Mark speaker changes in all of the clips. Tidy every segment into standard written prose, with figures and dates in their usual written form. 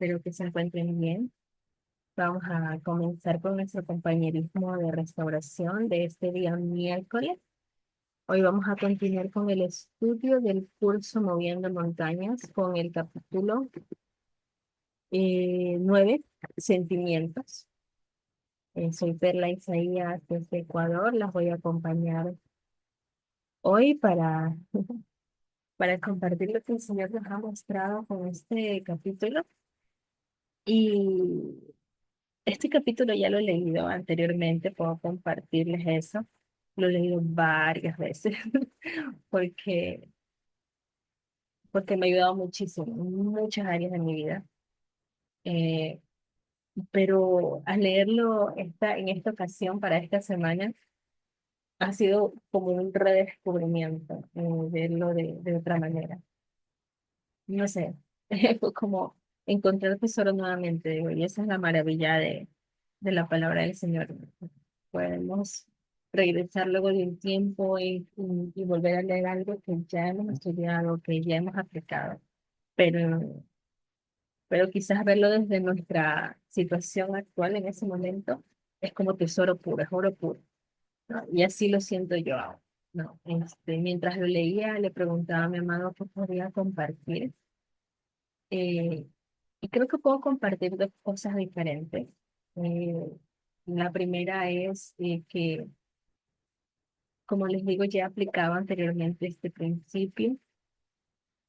Speaker 1: Espero que se encuentren bien. Vamos a comenzar con nuestro compañerismo de restauración de este día miércoles. Hoy vamos a continuar con el estudio del curso Moviendo Montañas con el capítulo 9, Sentimientos. Soy Perla Isaías desde Ecuador. Las voy a acompañar hoy para compartir lo que el Señor nos ha mostrado con este capítulo. Y este capítulo ya lo he leído anteriormente, puedo compartirles eso. Lo he leído varias veces porque, porque me ha ayudado muchísimo en muchas áreas de mi vida. Eh, pero al leerlo en esta ocasión, para esta semana, ha sido como un redescubrimiento, verlo de otra manera. No sé, fue como encontrar tesoro nuevamente, digo, y esa es la maravilla de la palabra del Señor. Podemos regresar luego de un tiempo y volver a leer algo que ya hemos estudiado, que ya hemos aplicado, pero, pero quizás verlo desde nuestra situación actual en ese momento es como tesoro puro, es oro puro, ¿no? Y así lo siento yo ahora, ¿no? Mientras lo leía, le preguntaba a mi amado qué podría compartir. eh, y creo que puedo compartir dos cosas diferentes. Eh, la primera es que, como les digo, ya aplicaba anteriormente este principio,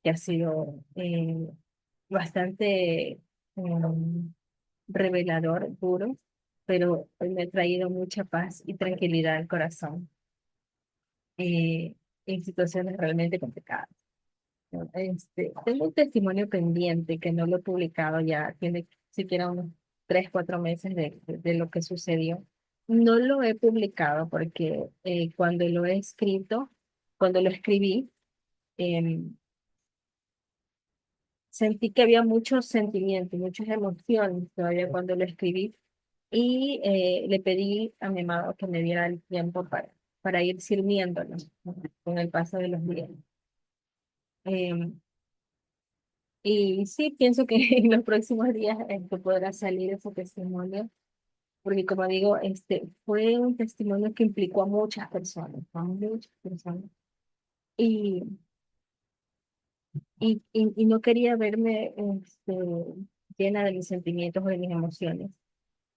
Speaker 1: que ha sido bastante revelador, duro, pero hoy me ha traído mucha paz y tranquilidad al corazón en situaciones realmente complicadas, ¿no? Tengo un testimonio pendiente que no lo he publicado ya, tiene siquiera unos 3, 4 meses de lo que sucedió. No lo he publicado porque cuando lo escribí, em, sentí que había muchos sentimientos, muchas emociones todavía cuando lo escribí y le pedí a mi amado que me diera el tiempo para ir sirviéndolo, ¿no? Con el paso de los días. Em, y sí, pienso que en los próximos días podrá salir ese testimonio, porque como digo, fue un testimonio que implicó a muchas personas. Y, y no quería verme llena de mis sentimientos o de mis emociones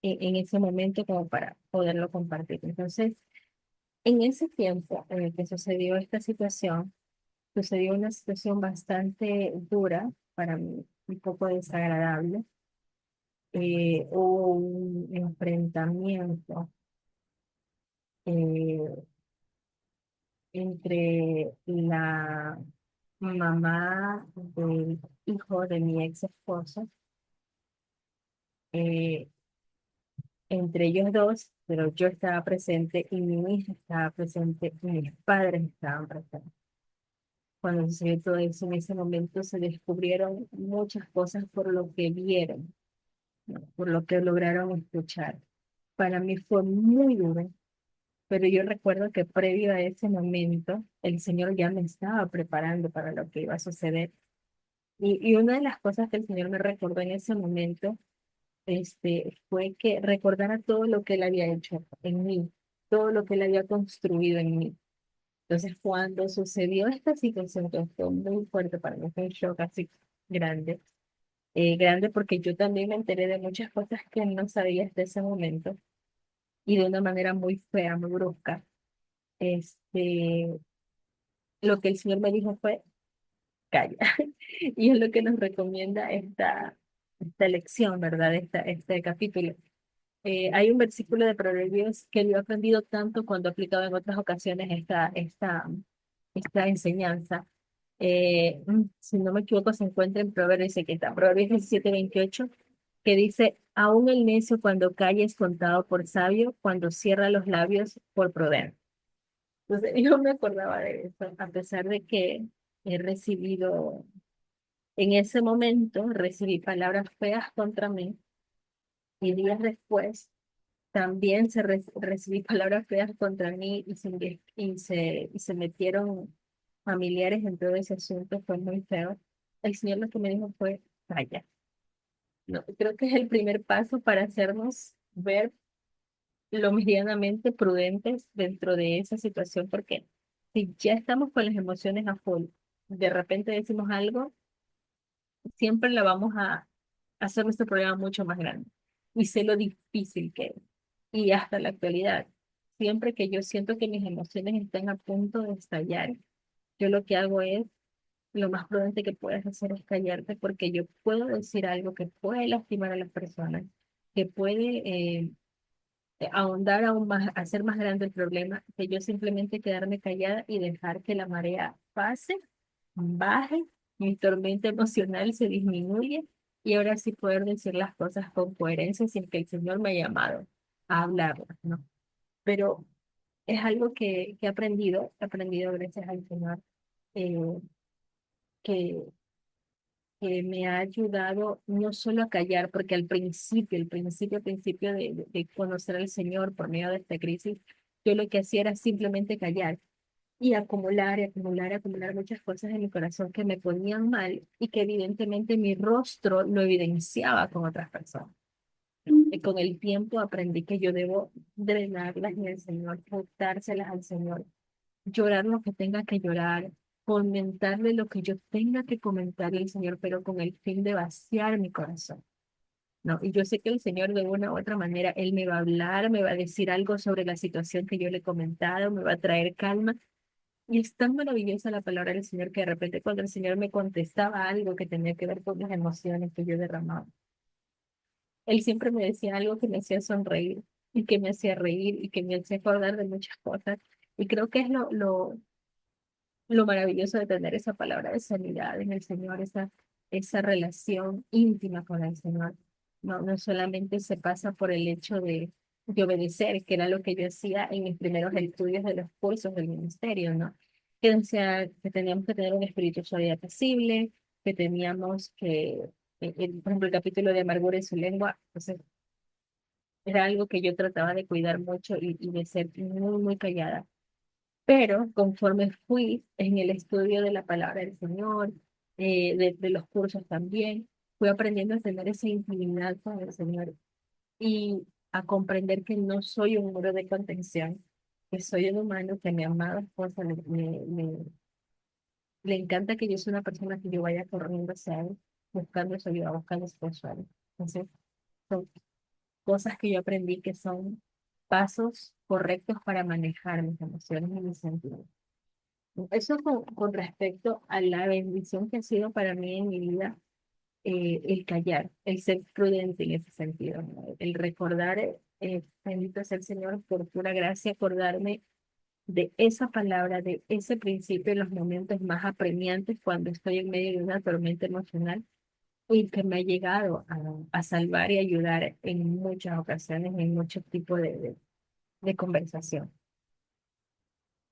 Speaker 1: en ese momento como para poderlo compartir. Entonces, en ese tiempo en el que sucedió esta situación, sucedió una situación bastante dura para mí, un poco desagradable. Hubo un enfrentamiento eh, entre la mamá del hijo de mi ex esposo, eh, entre ellos dos, pero yo estaba presente y mi hija estaba presente y mis padres estaban presentes. Cuando sucedió todo eso, en ese momento se descubrieron muchas cosas por lo que vieron, ¿no? Por lo que lograron escuchar. Para mí fue muy duro, pero yo recuerdo que previo a ese momento, el Señor ya me estaba preparando para lo que iba a suceder. Y una de las cosas que el Señor me recordó en ese momento, fue que recordara todo lo que Él había hecho en mí, todo lo que Él había construido en mí. Entonces, cuando sucedió esta situación, que fue muy fuerte para mí, fue un shock así grande, grande porque yo también me enteré de muchas cosas que no sabía hasta ese momento y de una manera muy fea, muy brusca. Este, lo que el Señor me dijo fue, calla. Y es lo que nos recomienda esta lección, ¿verdad? Este capítulo. Hay un versículo de Proverbios que yo he aprendido tanto cuando he aplicado en otras ocasiones esta enseñanza. Si no me equivoco, se encuentra en Proverbios, dice que está, Proverbios 17:28, que dice, aún el necio cuando calla es contado por sabio, cuando cierra los labios por prudente. Entonces, yo me acordaba de eso, a pesar de que he recibido, en ese momento, recibí palabras feas contra mí y días después también recibí palabras feas contra mí y se metieron familiares en todo ese asunto, fue muy feo. El Señor lo que me dijo fue, calla. No, creo que es el primer paso para hacernos ver lo medianamente prudentes dentro de esa situación, porque si ya estamos con las emociones a full, de repente decimos algo, siempre la vamos a hacer nuestro problema mucho más grande. Y sé lo difícil que es. Y hasta la actualidad, siempre que yo siento que mis emociones están a punto de estallar, yo lo que hago es, lo más prudente que puedes hacer es callarte, porque yo puedo decir algo que puede lastimar a las personas, que puede ahondar aún más, hacer más grande el problema, que yo simplemente quedarme callada y dejar que la marea pase, baje, mi tormenta emocional se disminuye y ahora sí poder decir las cosas con coherencia sin que el Señor me haya llamado a hablarlas, ¿no? Pero es algo que he aprendido gracias al Señor, eh, que me ha ayudado no solo a callar, porque al principio, al principio de conocer al Señor por medio de esta crisis, yo lo que hacía era simplemente callar y acumular y acumular, acumular muchas cosas en mi corazón que me ponían mal y que evidentemente mi rostro lo evidenciaba con otras personas. Y con el tiempo aprendí que yo debo drenarlas en el Señor, botárselas al Señor, llorar lo que tenga que llorar, comentarle lo que yo tenga que comentarle al Señor, pero con el fin de vaciar mi corazón. No, y yo sé que el Señor de una u otra manera, Él me va a hablar, me va a decir algo sobre la situación que yo le he comentado, me va a traer calma. Y es tan maravillosa la palabra del Señor que de repente cuando el Señor me contestaba algo que tenía que ver con las emociones que yo derramaba, Él siempre me decía algo que me hacía sonreír y que me hacía reír y que me hacía acordar de muchas cosas. Y creo que es lo maravilloso de tener esa palabra de sanidad en el Señor, esa relación íntima con el Señor. No, no solamente se pasa por el hecho de obedecer, que era lo que yo hacía en mis primeros estudios de los cursos del ministerio, ¿no? Que decía que teníamos que tener un espíritu suave y apacible, que teníamos que, por ejemplo, el capítulo de amargura en su lengua, pues era algo que yo trataba de cuidar mucho y de ser muy, muy callada, pero conforme fui en el estudio de la palabra del Señor, de los cursos también, fui aprendiendo a tener esa intimidad con el Señor y a comprender que no soy un muro de contención, que soy un humano, que mi amada esposa le encanta que yo sea una persona que yo vaya corriendo hacia él, buscando su ayuda, buscando su consuelo. Entonces, son cosas que yo aprendí que son pasos correctos para manejar mis emociones y mis sentimientos. Eso con respecto a la bendición que ha sido para mí en mi vida, el callar, el ser prudente en ese sentido, ¿no? El recordar, bendito sea el Señor por pura gracia, acordarme de esa palabra, de ese principio en los momentos más apremiantes cuando estoy en medio de una tormenta emocional y que me ha llegado a salvar y ayudar en muchas ocasiones, en muchos tipos de conversación.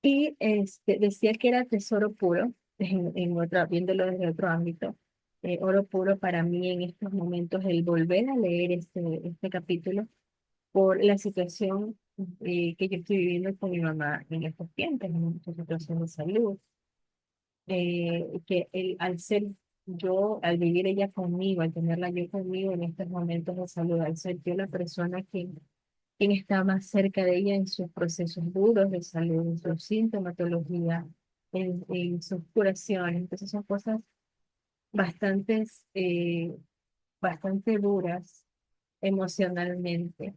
Speaker 1: Y decía que era tesoro puro, en otra, viéndolo desde otro ámbito, oro puro para mí en estos momentos el volver a leer este capítulo por la situación que yo estoy viviendo con mi mamá en estos tiempos, en esta situación de salud, que al ser yo, al vivir ella conmigo, al tenerla yo conmigo en estos momentos de salud, al ser yo la persona quien está más cerca de ella en sus procesos duros de salud, en su sintomatología, en sus curaciones. Entonces son cosas bastantes, bastante duras emocionalmente.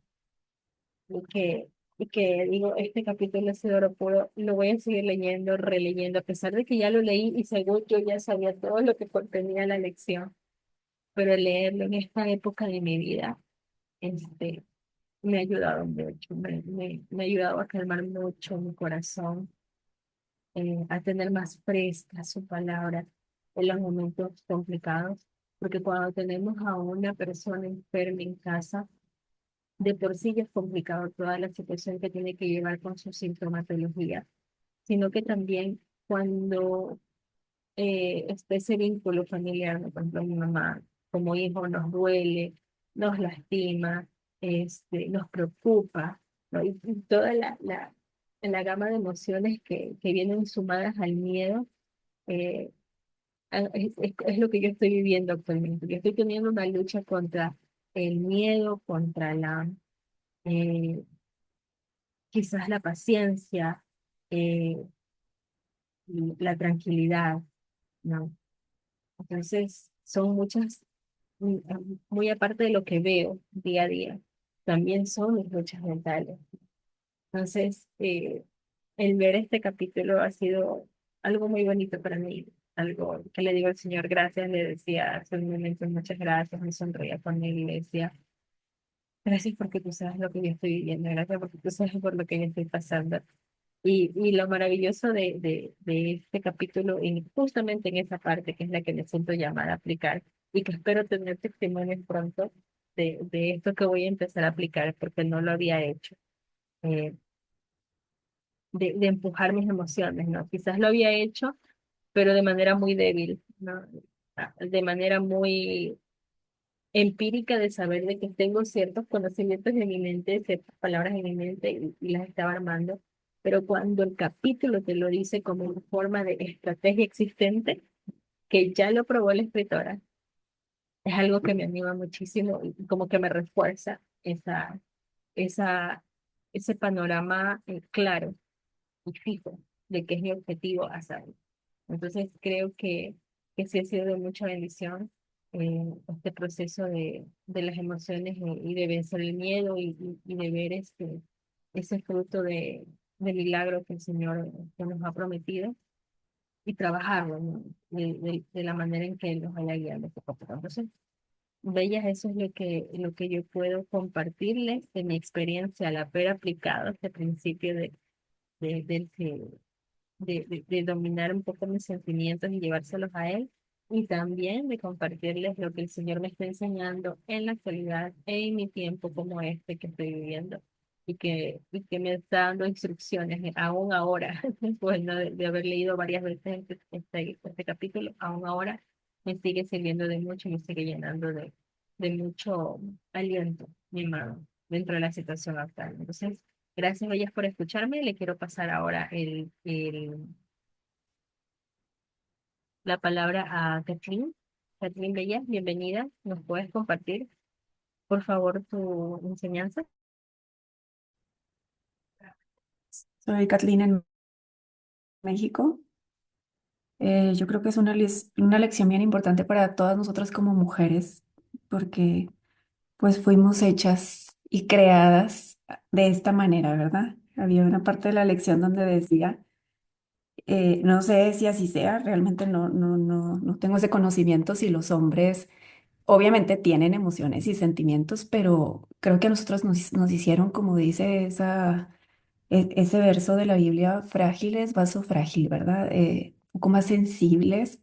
Speaker 1: Y que digo, este capítulo de oro puro lo voy a seguir leyendo, releyendo, a pesar de que ya lo leí y según yo ya sabía todo lo que contenía la lección, pero leerlo en esta época de mi vida, este, me ha ayudado mucho, me ha ayudado a calmar mucho mi corazón, a tener más fresca su palabra en los momentos complicados, porque cuando tenemos a una persona enferma en casa, de por sí ya es complicado toda la situación que tiene que llevar con su sintomatología, sino que también cuando está ese vínculo familiar, ¿no? Por ejemplo, mi mamá como hijo nos duele, nos lastima, nos preocupa, ¿no? Y toda la gama de emociones que vienen sumadas al miedo, eh, es lo que yo estoy viviendo actualmente. Yo estoy teniendo una lucha contra el miedo, contra eh, quizás la paciencia, eh, y la tranquilidad, ¿no? Entonces, son muchas, mm, muy aparte de lo que veo día a día, también son mis luchas mentales. Entonces, el ver este capítulo ha sido algo muy bonito para mí, algo que le digo al Señor gracias, le decía hace un momento muchas gracias, me sonreía con él y le decía, gracias porque tú sabes lo que yo estoy viviendo, gracias porque tú sabes por lo que yo estoy pasando. Y lo maravilloso de este capítulo, y justamente en esa parte que es la que me siento llamada a aplicar, y que espero tener testimonios pronto de esto que voy a empezar a aplicar porque no lo había hecho. eh, de empujar mis emociones, ¿no? Quizás lo había hecho, pero de manera muy débil, ¿no? De manera muy empírica de saber de que tengo ciertos conocimientos en mi mente, ciertas palabras en mi mente y las estaba armando, pero cuando el capítulo te lo dice como una forma de estrategia existente, que ya lo probó la escritora, es algo que me anima muchísimo y como que me refuerza esa, ese panorama claro y fijo de qué es mi objetivo hacerlo. Entonces creo que sí ha sido de mucha bendición este proceso de las emociones y de vencer el miedo y de ver ese fruto de milagro que el Señor que nos ha prometido y trabajarlo, ¿no? De la manera en que Él nos vaya guiando poco a poco. Entonces, Bellas, eso es lo que yo puedo compartirles de mi experiencia al haber aplicado este principio del que de dominar un poco mis sentimientos y llevárselos a Él, y también de compartirles lo que el Señor me está enseñando en la actualidad, en mi tiempo como este que estoy viviendo, y que me está dando instrucciones, aún ahora, después, ¿no? De haber leído varias veces este capítulo, aún ahora me sigue sirviendo de mucho y me sigue llenando de mucho aliento, mi hermano, dentro de la situación actual. Entonces, gracias, Bellas, por escucharme. Le quiero pasar ahora la palabra a Catherine. Catherine Bellas, bienvenida. ¿Nos puedes compartir, por favor, tu enseñanza?
Speaker 2: Soy Kathleen en México. Yo creo que es una lección bien importante para todas nosotras como mujeres, porque pues fuimos hechas y creadas de esta manera, ¿verdad? Había una parte de la lección donde decía, no sé si así sea, realmente no tengo ese conocimiento si los hombres obviamente tienen emociones y sentimientos, pero creo que a nosotros nos hicieron, como dice ese verso de la Biblia, frágiles, vaso frágil, ¿verdad? Un poco más sensibles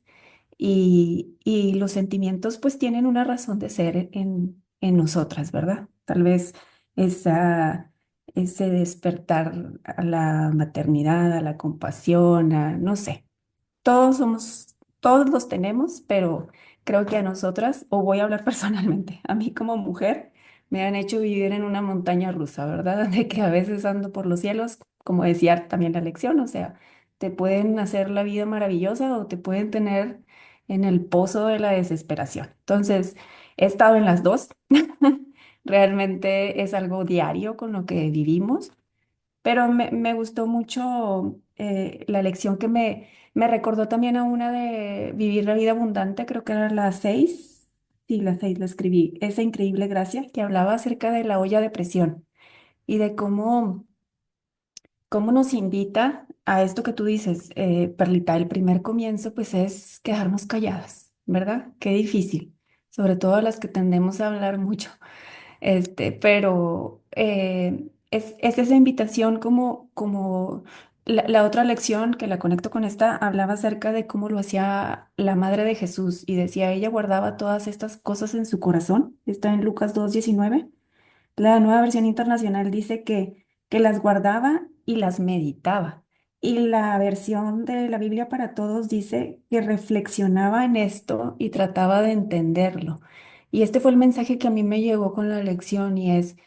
Speaker 2: y los sentimientos pues tienen una razón de ser en nosotras, ¿verdad? Tal vez esa, ese despertar a la maternidad, a la compasión, no sé. Todos los tenemos, pero creo que a nosotras, o voy a hablar personalmente, a mí como mujer, me han hecho vivir en una montaña rusa, ¿verdad? De que a veces ando por los cielos, como decía también la lección, o sea, te pueden hacer la vida maravillosa o te pueden tener en el pozo de la desesperación. Entonces, he estado en las dos. Realmente es algo diario con lo que vivimos. Pero me gustó mucho la lección que me recordó también a una de Vivir la vida abundante, creo que era la 6, sí, la 6 la escribí, esa increíble gracia que hablaba acerca de la olla de presión y de cómo nos invita a esto que tú dices, Perlita, el primer comienzo pues es quedarnos calladas, ¿verdad? Qué difícil, sobre todo a las que tendemos a hablar mucho. Pero es esa invitación como la otra lección que la conecto con esta, hablaba acerca de cómo lo hacía la madre de Jesús y decía, ella guardaba todas estas cosas en su corazón. Está en Lucas 2:19. La nueva versión internacional dice que las guardaba y las meditaba. Y la versión de la Biblia para Todos dice que reflexionaba en esto y trataba de entenderlo. Y este fue el mensaje que a mí me llegó con la lección y es,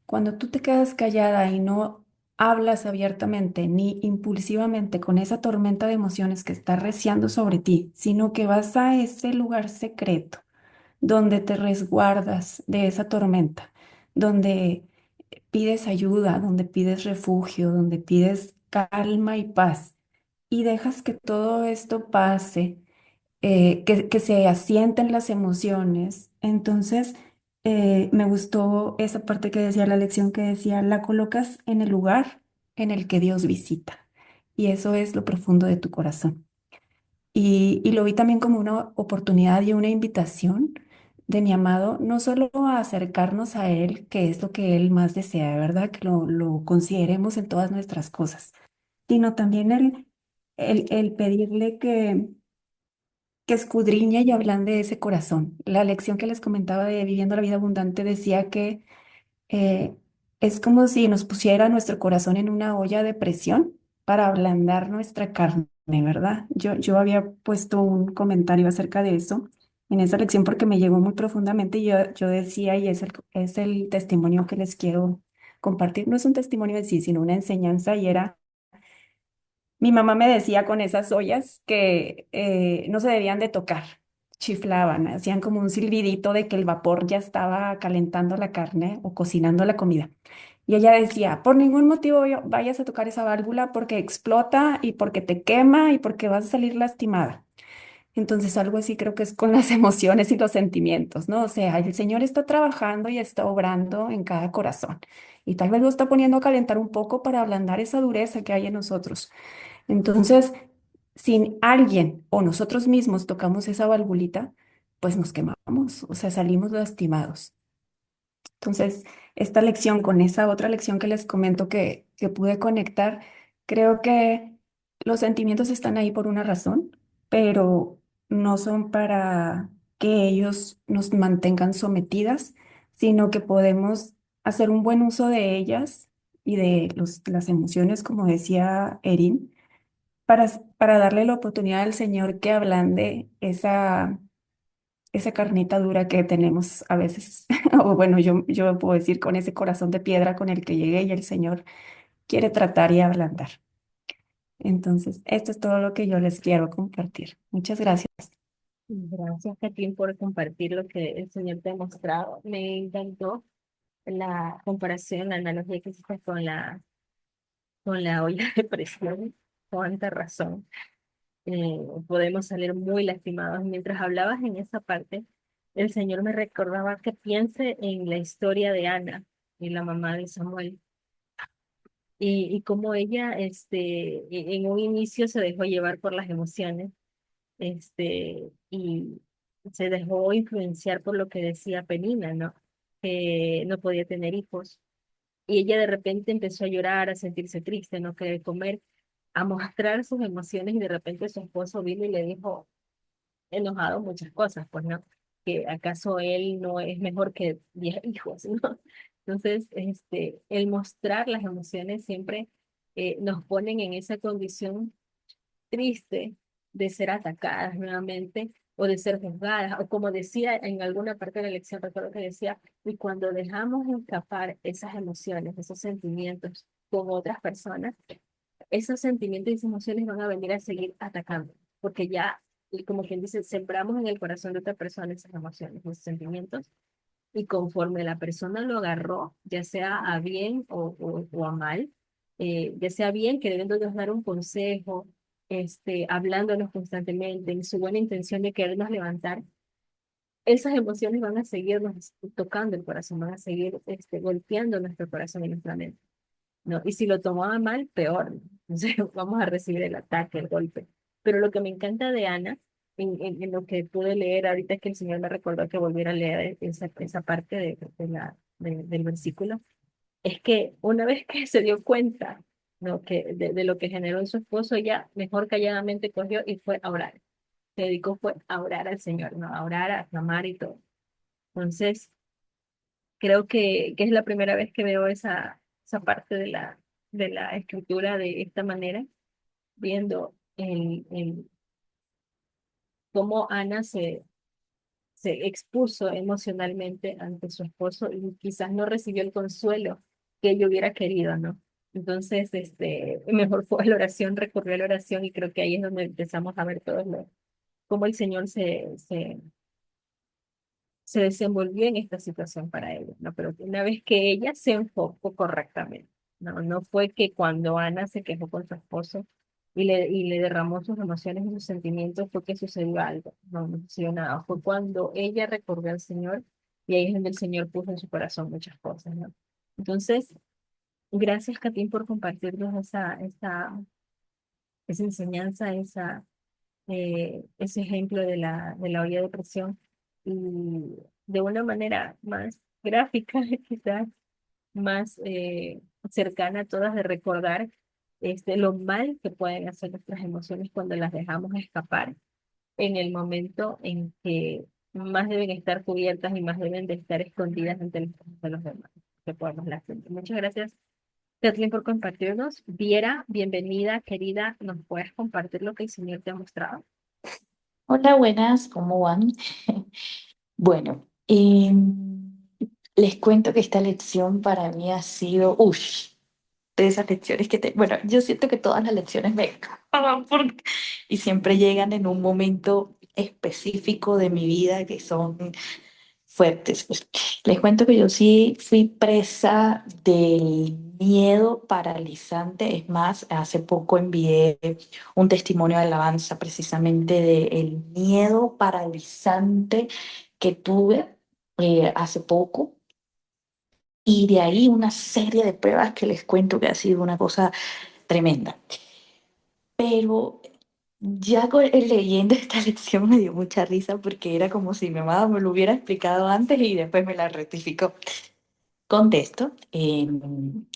Speaker 2: cuando tú te quedas callada y no hablas abiertamente ni impulsivamente con esa tormenta de emociones que está reciando sobre ti, sino que vas a ese lugar secreto donde te resguardas de esa tormenta, donde pides ayuda, donde pides refugio, donde pides calma y paz y dejas que todo esto pase, que se asienten las emociones. Entonces, me gustó esa parte que decía la lección que decía, la colocas en el lugar en el que Dios visita. Y eso es lo profundo de tu corazón. Y lo vi también como una oportunidad y una invitación de mi amado, no solo a acercarnos a Él, que es lo que Él más desea, ¿verdad? Que lo consideremos en todas nuestras cosas, sino también el pedirle que escudriñe y ablande ese corazón. La lección que les comentaba de Viviendo la Vida Abundante decía que eh, es como si nos pusiera nuestro corazón en una olla de presión para ablandar nuestra carne, ¿verdad? Yo había puesto un comentario acerca de eso en esa lección porque me llegó muy profundamente y yo decía, y es el testimonio que les quiero compartir. No es un testimonio en sí, sino una enseñanza y era mi mamá me decía con esas ollas que no se debían de tocar, chiflaban, hacían como un silbidito de que el vapor ya estaba calentando la carne o cocinando la comida. Y ella decía, por ningún motivo vayas a tocar esa válvula porque explota y porque te quema y porque vas a salir lastimada. Entonces algo así creo que es con las emociones y los sentimientos, ¿no? O sea, el Señor está trabajando y está obrando en cada corazón. Y tal vez lo está poniendo a calentar un poco para ablandar esa dureza que hay en nosotros. Entonces, si alguien o nosotros mismos tocamos esa valvulita, pues nos quemamos, o sea, salimos lastimados. Entonces, esta lección con esa otra lección que les comento que pude conectar, creo que los sentimientos están ahí por una razón, pero no son para que ellos nos mantengan sometidas, sino que podemos hacer un buen uso de ellas y de las emociones, como decía Erin para darle la oportunidad al Señor que ablande esa carnita dura que tenemos a veces, o bueno, yo puedo decir con ese corazón de piedra con el que llegué y el Señor quiere tratar y ablandar. Entonces, esto es todo lo que yo les quiero compartir. Muchas gracias.
Speaker 1: Gracias, Kathleen, por compartir lo que el Señor te ha mostrado. Me encantó la comparación, la analogía que hiciste con la olla de presión. Cuánta razón. Podemos salir muy lastimados. Mientras hablabas en esa parte, el Señor me recordaba que piense en la historia de Ana y la mamá de Samuel. Y cómo ella, en un inicio se dejó llevar por las emociones, y se dejó influenciar por lo que decía Penina, ¿no? Que no podía tener hijos. Y ella de repente empezó a llorar, a sentirse triste, no querer comer, a mostrar sus emociones y de repente su esposo vino y le dijo, enojado, muchas cosas, pues, ¿no? Que acaso él no es mejor que 10 hijos, ¿no? Entonces, el mostrar las emociones siempre nos ponen en esa condición triste de ser atacadas nuevamente o de ser juzgadas, o como decía en alguna parte de la lección, recuerdo que decía, y cuando dejamos escapar esas emociones, esos sentimientos con otras personas, esos sentimientos y esas emociones van a venir a seguir atacando, porque ya, y como quien dice, sembramos en el corazón de otra persona esas emociones, esos sentimientos, y conforme la persona lo agarró, ya sea a bien o a mal, ya sea bien, queriendo Dios dar un consejo, hablándonos constantemente, en su buena intención de querernos levantar, esas emociones van a seguirnos tocando el corazón, van a seguir golpeando nuestro corazón y nuestra mente. ¿No? Y si lo tomaba mal, peor, ¿no? Entonces vamos a recibir el ataque, el golpe. Pero lo que me encanta de Ana, en lo que pude leer ahorita es que el Señor me recordó que volviera a leer esa parte del versículo, es que una vez que se dio cuenta, ¿no? De lo que generó en su esposo, ella mejor calladamente cogió y fue a orar. Se dedicó fue a orar al Señor, ¿no? A orar, a clamar y todo. Entonces, creo que es la primera vez que veo esa parte de la escritura de esta manera, viendo cómo Ana se expuso emocionalmente ante su esposo y quizás no recibió el consuelo que ella hubiera querido, ¿no? Entonces, mejor fue la oración, recurrió a la oración y creo que ahí es donde empezamos a ver todo cómo el Señor se desenvolvió en esta situación para ella, ¿no? Pero una vez que ella se enfocó correctamente, ¿no? No fue que cuando Ana se quejó con su esposo y le derramó sus emociones y sus sentimientos, fue que sucedió algo, no, no sucedió nada, fue cuando ella recurrió al Señor y ahí es donde el Señor puso en su corazón muchas cosas, ¿no? Entonces, gracias, Katín, por compartirnos esa enseñanza, ese ejemplo de de la olla de presión y de una manera más gráfica, quizás más cercana a todas de recordar lo mal que pueden hacer nuestras emociones cuando las dejamos escapar en el momento en que más deben estar cubiertas y más deben de estar escondidas ante los ojos de los demás, que podemos lastimar. Muchas gracias, Kathleen, por compartirnos. Viera, bienvenida, querida. ¿Nos puedes compartir lo que el Señor te ha mostrado?
Speaker 3: Hola, buenas, ¿cómo van? Bueno, les cuento que esta lección para mí ha sido, de esas lecciones bueno, yo siento que todas las lecciones me acaban y siempre llegan en un momento específico de mi vida que son fuertes. Pues, les cuento que yo sí fui presa del miedo paralizante. Es más, hace poco envié un testimonio de alabanza precisamente del miedo paralizante que tuve hace poco. Y de ahí una serie de pruebas que les cuento que ha sido una cosa tremenda. Pero leyendo esta lección me dio mucha risa porque era como si mi mamá me lo hubiera explicado antes y después me la rectificó. Contesto,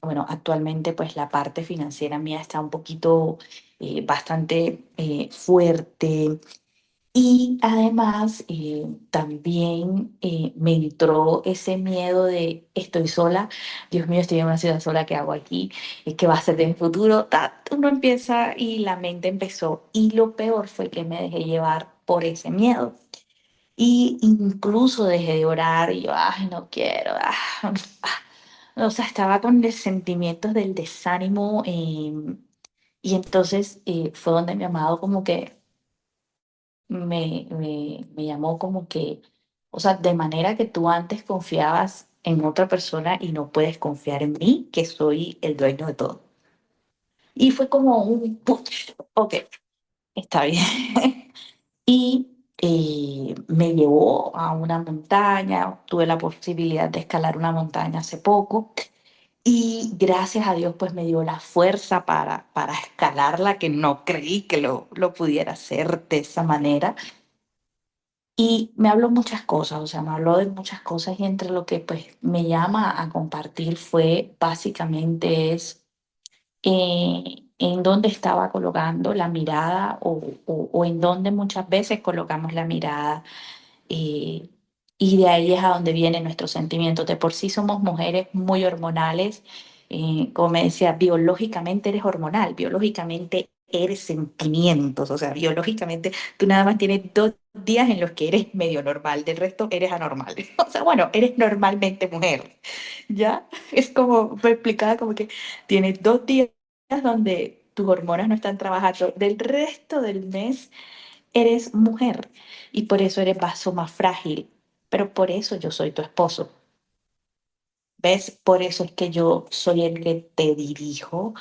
Speaker 3: bueno, actualmente pues la parte financiera mía está un poquito bastante fuerte y además también me entró ese miedo de estoy sola, Dios mío, estoy en una ciudad sola, ¿qué hago aquí? ¿Qué va a ser de mi futuro? Uno empieza y la mente empezó y lo peor fue que me dejé llevar por ese miedo. Y incluso dejé de orar y yo, ay, no quiero. O sea, estaba con los sentimientos del desánimo y entonces fue donde mi amado como que me llamó como que, o sea, de manera que tú antes confiabas en otra persona y no puedes confiar en mí, que soy el dueño de todo. Y fue como un, push, ok, está bien. Y me llevó a una montaña, tuve la posibilidad de escalar una montaña hace poco y gracias a Dios pues me dio la fuerza para escalarla, que no creí que lo pudiera hacer de esa manera. Y me habló muchas cosas, o sea, me habló de muchas cosas y entre lo que pues me llama a compartir fue básicamente es en dónde estaba colocando la mirada o en dónde muchas veces colocamos la mirada eh, y de ahí es a donde vienen nuestros sentimientos. De por sí somos mujeres muy hormonales. Como me decía, biológicamente eres hormonal, biológicamente eres sentimientos, o sea, biológicamente tú nada más tienes 2 días en los que eres medio normal, del resto eres anormal. O sea, bueno, eres normalmente mujer, ¿ya? Es como, me explicaba como que tienes 2 días donde tus hormonas no están trabajando, del resto del mes eres mujer y por eso eres vaso más frágil, pero por eso yo soy tu esposo. ¿Ves? Por eso es que yo soy el que te dirijo,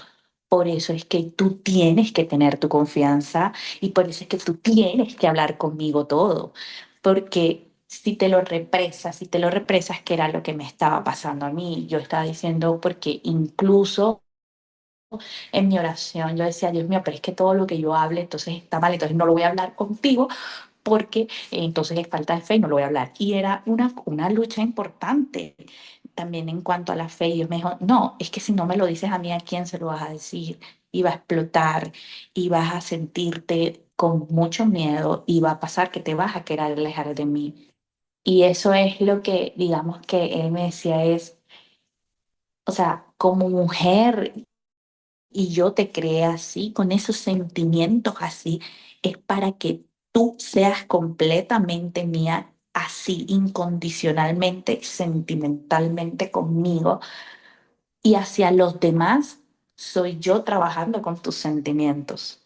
Speaker 3: por eso es que tú tienes que tener tu confianza y por eso es que tú tienes que hablar conmigo todo, porque si te lo represas, que era lo que me estaba pasando a mí, yo estaba diciendo, porque incluso en mi oración yo decía, Dios mío, pero es que todo lo que yo hable entonces está mal, entonces no lo voy a hablar contigo porque entonces es falta de fe y no lo voy a hablar. Y era una lucha importante también en cuanto a la fe. Y Dios me dijo, no, es que si no me lo dices a mí, ¿a quién se lo vas a decir? Y va a explotar y vas a sentirte con mucho miedo y va a pasar que te vas a querer alejar de mí. Y eso es lo que, digamos, que él me decía es, o sea, como mujer, y yo te creé así, con esos sentimientos así, es para que tú seas completamente mía, así, incondicionalmente, sentimentalmente conmigo y hacia los demás. soy yo trabajando con tus sentimientos.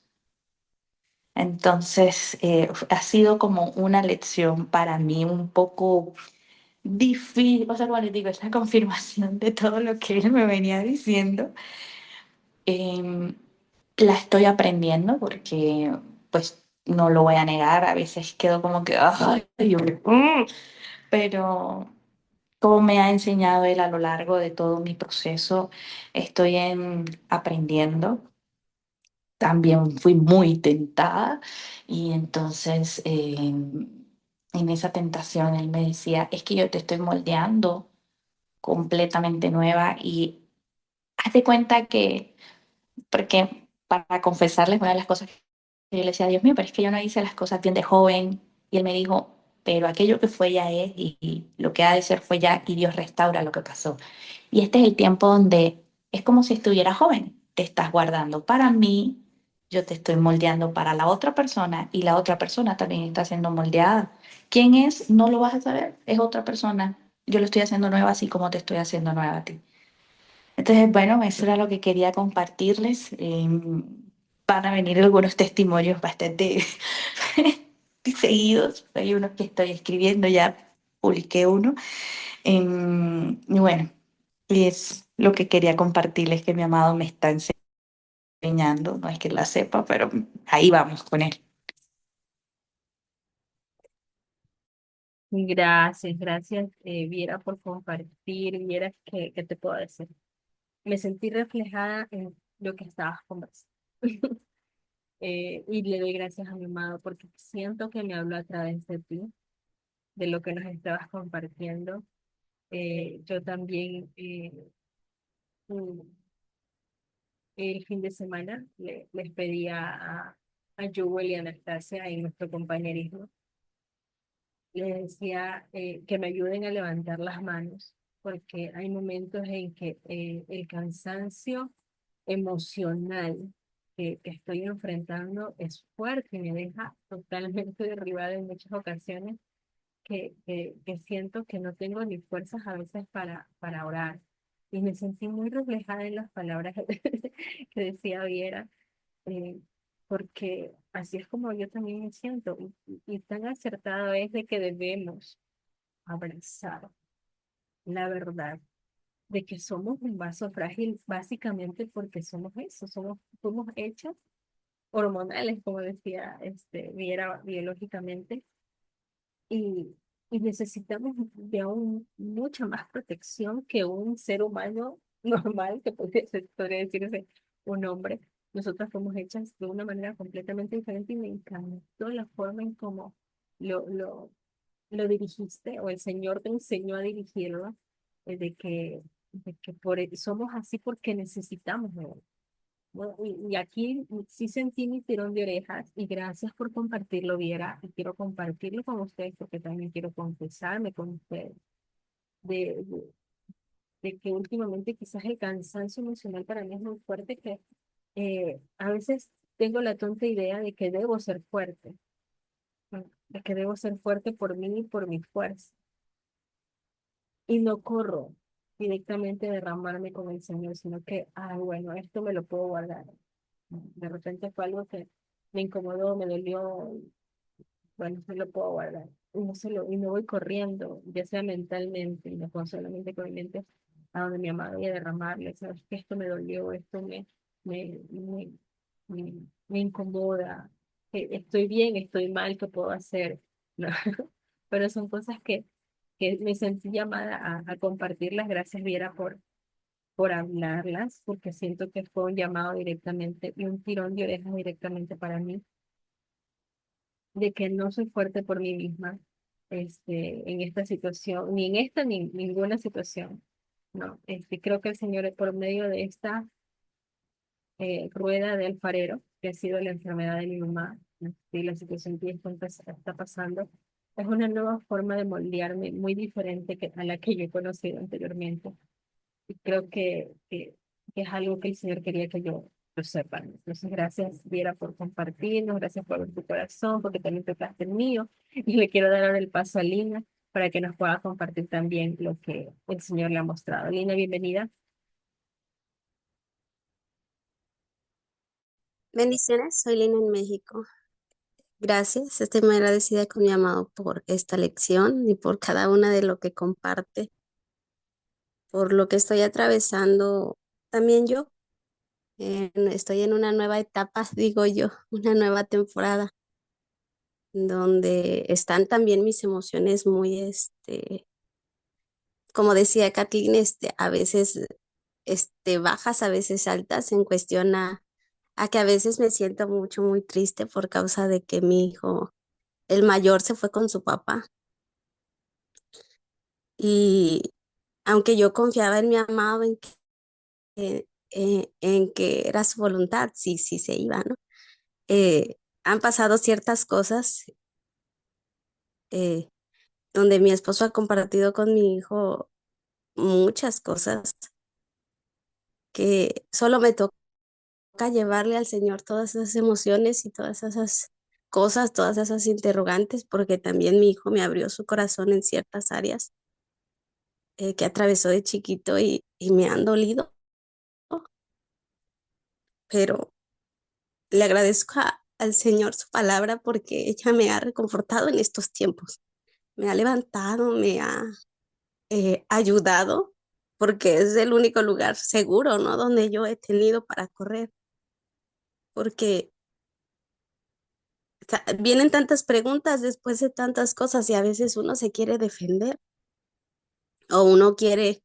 Speaker 3: Entonces, ha sido como una lección para mí un poco difícil, o sea, como les digo, esa confirmación de todo lo que él me venía diciendo. Em, la estoy aprendiendo porque, pues, no lo voy a negar, a veces quedo como que, "Ay, pero como me ha enseñado él a lo largo de todo mi proceso, estoy aprendiendo. También fui muy tentada y entonces en esa tentación él me decía, es que yo te estoy moldeando completamente nueva y haz de cuenta que, porque para confesarles una de las cosas que yo le decía, Dios mío, pero es que yo no hice las cosas bien de joven y él me dijo, pero aquello que fue ya es y lo que ha de ser fue ya y Dios restaura lo que pasó. Y este es el tiempo donde es como si estuviera joven. Te estás guardando para mí, yo te estoy moldeando para la otra persona y la otra persona también está siendo moldeada. ¿Quién es? No lo vas a saber, es otra persona. Yo lo estoy haciendo nueva así como te estoy haciendo nueva a ti. Entonces, bueno, eso era lo que quería compartirles. Van a venir algunos testimonios bastante seguidos. Hay unos que estoy escribiendo, ya publiqué uno. Y bueno, es lo que quería compartirles que mi amado me está enseñando. No es que la sepa, pero ahí vamos con él.
Speaker 1: Gracias, gracias, Viera, por compartir. Viera, ¿qué te puedo decir? Me sentí reflejada en lo que estabas conversando. Y le doy gracias a mi amado porque siento que me habló a través de ti, de lo que nos estabas compartiendo. Yo también, mm, el fin de semana, les pedí a Joel y a Anastasia y nuestro compañerismo, les decía que me ayuden a levantar las manos, porque hay momentos en que el cansancio emocional que estoy enfrentando es fuerte y me deja totalmente derribada en muchas ocasiones que siento que no tengo ni fuerzas a veces para orar. Y me sentí muy reflejada en las palabras que decía Viera, eh, porque así es como yo también me siento. Y tan acertado es de que debemos abrazar la verdad de que somos un vaso frágil básicamente porque somos eso, somos hechos hormonales, como decía Viera, biológicamente, y, y necesitamos de aún mucha más protección que un ser humano normal, que podría decirse un hombre. Nosotras fuimos hechas de una manera completamente diferente y me encantó la forma en cómo lo, lo, lo dirigiste o el Señor te enseñó a dirigirlo, de que somos así porque necesitamos de Él. Bueno, y aquí sí sentí mi tirón de orejas y gracias por compartirlo, Viera, y quiero compartirlo con ustedes porque también quiero confesarme con ustedes de, de, de que últimamente quizás el cansancio emocional para mí es muy fuerte, que a veces tengo la tonta idea de que debo ser fuerte, ¿no? De que debo ser fuerte por mí y por mi fuerza, y no corro directamente a derramarme con el Señor, sino que, ah, bueno, esto me lo puedo guardar. De repente fue algo que me incomodó, me dolió, bueno, se lo puedo guardar. Y no voy corriendo, ya sea mentalmente, y no puedo solamente con mi mente a donde mi amado y a derramarle, sabes que esto me dolió, esto me, me, me, me incomoda, que estoy bien, estoy mal, ¿qué puedo hacer? No. Pero son cosas que me sentí llamada a compartirlas. Gracias, Viera, por hablarlas, porque siento que fue un llamado directamente y un tirón de orejas directamente para mí, de que no soy fuerte por mí misma, en esta situación, ni en esta ni en ninguna situación. No, creo que el Señor, por medio de esta rueda de alfarero, que ha sido la enfermedad de mi mamá, y la situación que está pasando, es una nueva forma de moldearme muy diferente a la que yo he conocido anteriormente. Y creo que es algo que el Señor quería que yo lo sepa. Entonces, gracias, Viera, por compartirnos, gracias por tu corazón, porque también tocaste el mío. Y le quiero dar ahora el paso a Lina para que nos pueda compartir también lo que el Señor le ha mostrado. Lina, bienvenida.
Speaker 4: Bendiciones, soy Lina en México. Gracias, estoy muy agradecida con mi amado por esta lección y por cada una de lo que comparte, por lo que estoy atravesando también yo. Estoy en una nueva etapa, digo yo, una nueva temporada, donde están también mis emociones muy, como decía Kathleen, a veces, bajas, a veces altas en cuestión a que a veces me siento mucho, muy triste por causa de que mi hijo, el mayor, se fue con su papá. Y aunque yo confiaba en mi amado, en que era su voluntad, sí, sí se iba, ¿no? Han pasado ciertas cosas eh, donde mi esposo ha compartido con mi hijo muchas cosas que solo me toca llevarle al Señor todas esas emociones y todas esas cosas, todas esas interrogantes, porque también mi hijo me abrió su corazón en ciertas áreas que atravesó de chiquito y me han dolido, pero le agradezco al Señor su palabra porque ella me ha reconfortado en estos tiempos. Me ha levantado, me ha ayudado, porque es el único lugar seguro, ¿no? Donde yo he tenido para correr, porque vienen tantas preguntas después de tantas cosas y a veces uno se quiere defender o uno quiere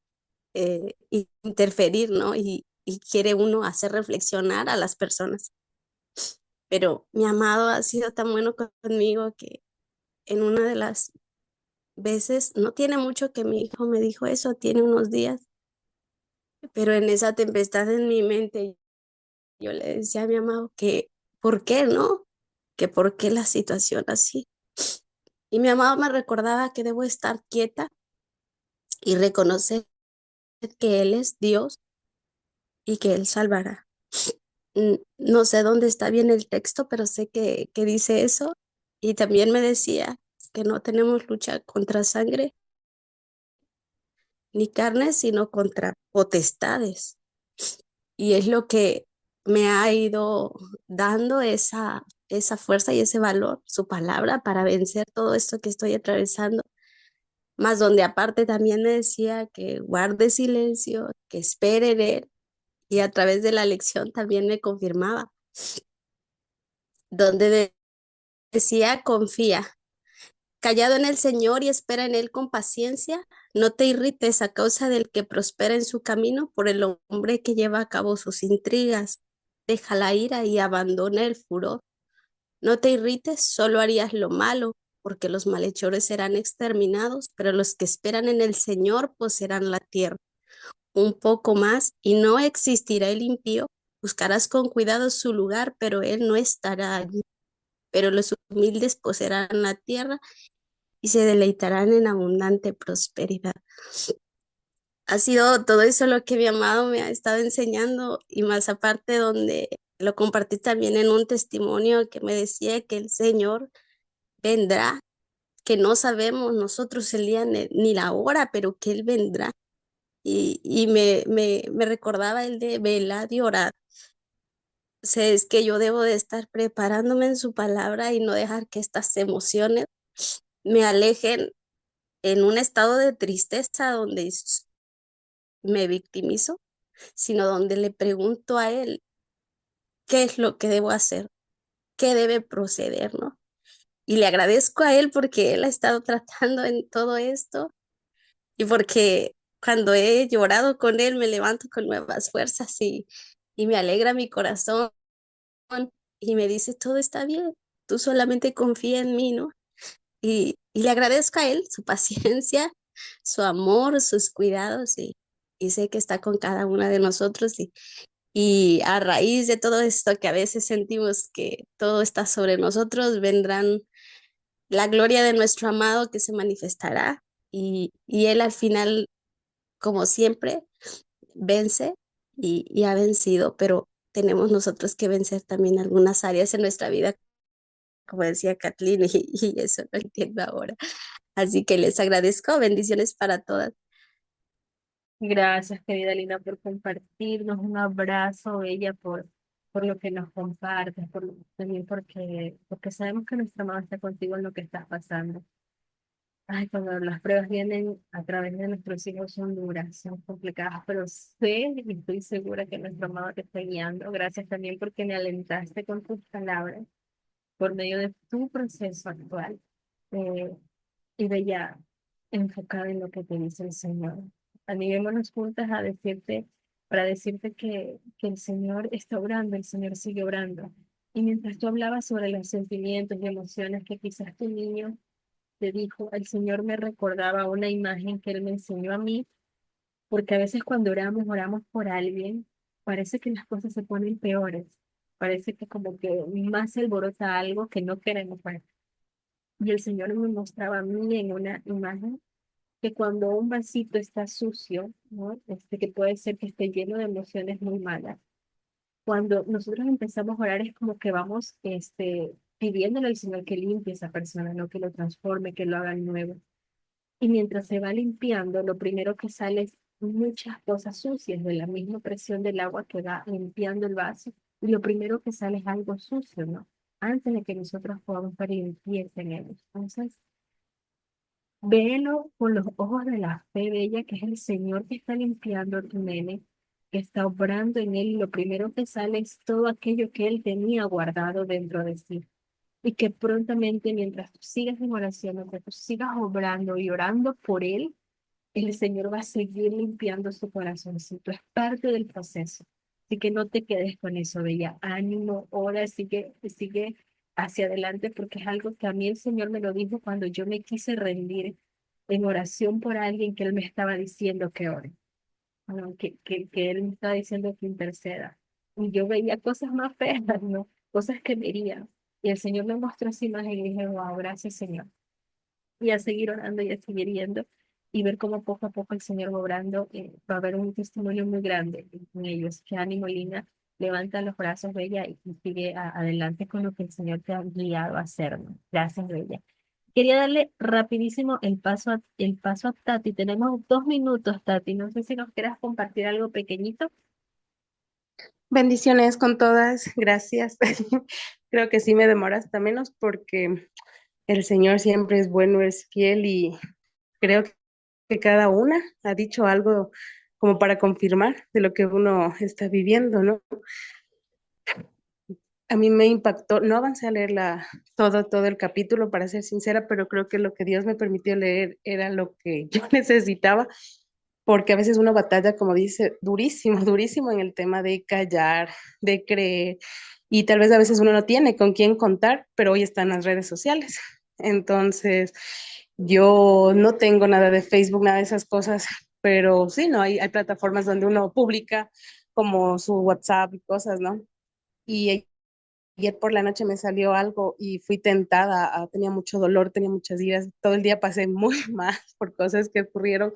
Speaker 4: interferir, ¿no? Y quiere uno hacer reflexionar a las personas. Pero mi amado ha sido tan bueno conmigo que en una de las veces, no tiene mucho que mi hijo me dijo eso, tiene unos días, pero en esa tempestad en mi mente yo le decía a mi amado que, ¿por qué no? Que por qué la situación así. Y mi amado me recordaba que debo estar quieta y reconocer que Él es Dios y que Él salvará. No sé dónde está bien el texto, pero sé que dice eso. Y también me decía que no tenemos lucha contra sangre ni carne, sino contra potestades. Y es lo que me ha ido dando esa fuerza y ese valor, su palabra, para vencer todo esto que estoy atravesando. Más donde aparte también me decía que guarde silencio, que espere en él, y a través de la lección también me confirmaba, donde decía, confía, callado en el Señor y espera en él con paciencia, no te irrites a causa del que prospera en su camino por el hombre que lleva a cabo sus intrigas. Deja la ira y abandona el furor. No te irrites, solo harías lo malo, porque los malhechores serán exterminados, pero los que esperan en el Señor poseerán la tierra. Un poco más y no existirá el impío. Buscarás con cuidado su lugar, pero él no estará allí. Pero los humildes poseerán la tierra y se deleitarán en abundante prosperidad. Ha sido todo eso lo que mi amado me ha estado enseñando y más aparte donde lo compartí también en un testimonio que me decía que el Señor vendrá, que no sabemos nosotros el día ni la hora, pero que Él vendrá. Y me recordaba el de velar y orar. O sea, es que yo debo de estar preparándome en su palabra y no dejar que estas emociones me alejen en un estado de tristeza donde me victimizo, sino donde le pregunto a él qué es lo que debo hacer, qué debe proceder, ¿no? Y le agradezco a él porque él ha estado tratando en todo esto y porque cuando he llorado con él me levanto con nuevas fuerzas y me alegra mi corazón y me dice, todo está bien, tú solamente confía en mí, ¿no? Y le agradezco a él su paciencia, su amor, sus cuidados y sé que está con cada una de nosotros y a raíz de todo esto que a veces sentimos que todo está sobre nosotros, vendrán la gloria de nuestro amado que se manifestará y él al final, como siempre, vence y ha vencido, pero tenemos nosotros que vencer también algunas áreas en nuestra vida, como decía Kathleen, y eso lo entiendo ahora. Así que les agradezco, bendiciones para todas.
Speaker 1: Gracias, querida Lina, por compartirnos. Un abrazo, bella, por por lo que nos compartes, también porque sabemos que nuestra amado está contigo en lo que estás pasando. Ay, cuando las pruebas vienen a través de nuestros hijos son duras, son complicadas, pero sé y estoy segura que nuestro amado te está guiando. Gracias también porque me alentaste con tus palabras por medio de tu proceso actual. Eh, y de ya enfocada en lo que te dice el Señor. Animémonos juntas a decirte, para decirte que el Señor está orando, el Señor sigue orando. Y mientras tú hablabas sobre los sentimientos y emociones que quizás tu niño te dijo, el Señor me recordaba una imagen que Él me enseñó a mí, porque a veces cuando oramos por alguien, parece que las cosas se ponen peores. Parece que como que más se alborota algo que no queremos ver. Y el Señor me mostraba a mí en una imagen que cuando un vasito está sucio, ¿no? Que puede ser que esté lleno de emociones muy malas. Cuando nosotros empezamos a orar es como que vamos, pidiéndole al Señor que limpie esa persona, ¿no? Que lo transforme, que lo haga nuevo. Y mientras se va limpiando, lo primero que sale es muchas cosas sucias de la misma presión del agua que va limpiando el vaso. Y lo primero que sale es algo sucio, ¿no? Antes de que nosotros podamos ver limpieza en él. Entonces, véelo con los ojos de la fe de ella, que es el Señor que está limpiando a tu nene, que está obrando en él, y lo primero que sale es todo aquello que él tenía guardado dentro de sí. Y que prontamente, mientras tú sigas en oración, mientras tú sigas obrando y orando por él, el Señor va a seguir limpiando su corazoncito. Es parte del proceso. Así que no te quedes con eso, Bella. Ánimo, ora, sigue hacia adelante, porque es algo que a mí el Señor me lo dijo cuando yo me quise rendir en oración por alguien que Él me estaba diciendo que ore, ¿no? Que Él me estaba diciendo que interceda. Y yo veía cosas más feas, ¿no? Cosas que vería. Y el Señor me mostró esa imagen y dije, wow, gracias, Señor, y a seguir orando y a seguir yendo y ver cómo poco a poco el Señor va obrando. Va a haber un testimonio muy grande en ellos. Que ánimo, Lina, levanta los brazos, Bella, y sigue adelante con lo que el Señor te ha guiado a hacer, ¿no? Gracias, Bella. Quería darle rapidísimo el paso a Tati. Tenemos 2 minutos, Tati. No sé si nos quieras compartir algo pequeñito.
Speaker 5: Bendiciones con todas, gracias. Creo que sí me demora hasta menos porque el Señor siempre es bueno, es fiel y creo que cada una ha dicho algo como para confirmar de lo que uno está viviendo, ¿no? A mí me impactó, no avancé a leer todo el capítulo, para ser sincera, pero creo que lo que Dios me permitió leer era lo que yo necesitaba, porque a veces uno batalla, como dice, durísimo, durísimo en el tema de callar, de creer, y tal vez a veces uno no tiene con quién contar, pero hoy están las redes sociales. Entonces, yo no tengo nada de Facebook, nada de esas cosas, pero sí, ¿no? Hay plataformas donde uno publica como su WhatsApp y cosas, ¿no? Y ayer por la noche me salió algo y fui tentada, tenía mucho dolor, tenía muchas iras, todo el día pasé muy mal por cosas que ocurrieron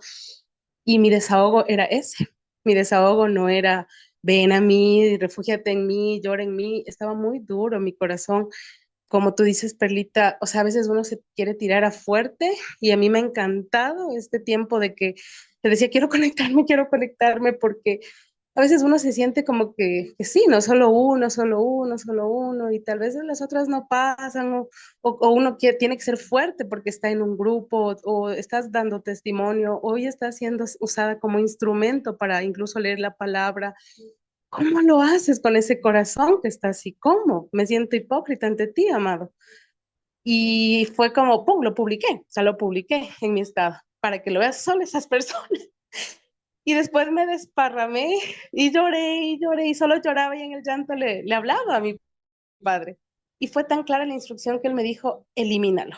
Speaker 5: y mi desahogo era ese, mi desahogo no era ven a mí, refúgiate en mí, llora en mí, estaba muy duro mi corazón, como tú dices, Perlita, o sea, a veces uno se quiere tirar a fuerte y a mí me ha encantado este tiempo de que te decía, quiero conectarme porque a veces uno se siente como que sí, no solo uno, solo uno, solo uno, y tal vez las otras no pasan, o uno tiene que ser fuerte porque está en un grupo, o estás dando testimonio, hoy está siendo usada como instrumento para incluso leer la palabra. ¿Cómo lo haces con ese corazón que está así? ¿Cómo? Me siento hipócrita ante ti, amado. Y fue como, ¡pum!, lo publiqué, o sea, lo publiqué en mi estado, para que lo veas solo esas personas. Y después me desparramé y lloré y solo lloraba y en el llanto le hablaba a mi padre. Y fue tan clara la instrucción que él me dijo, elimínalo.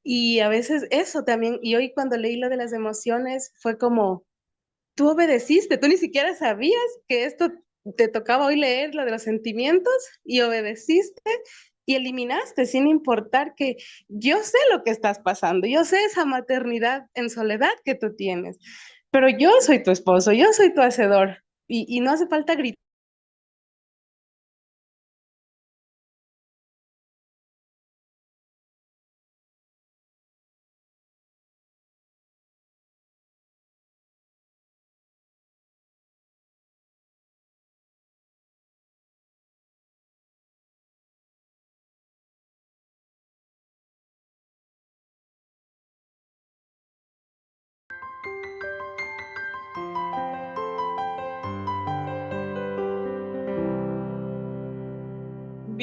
Speaker 5: Y a veces eso también, y hoy cuando leí lo de las emociones, fue como, tú obedeciste, tú ni siquiera sabías que esto te tocaba hoy leer, lo de los sentimientos, y obedeciste y eliminaste sin importar que yo sé lo que estás pasando, yo sé esa maternidad en soledad que tú tienes, pero yo soy tu esposo, yo soy tu hacedor, y no hace falta gritar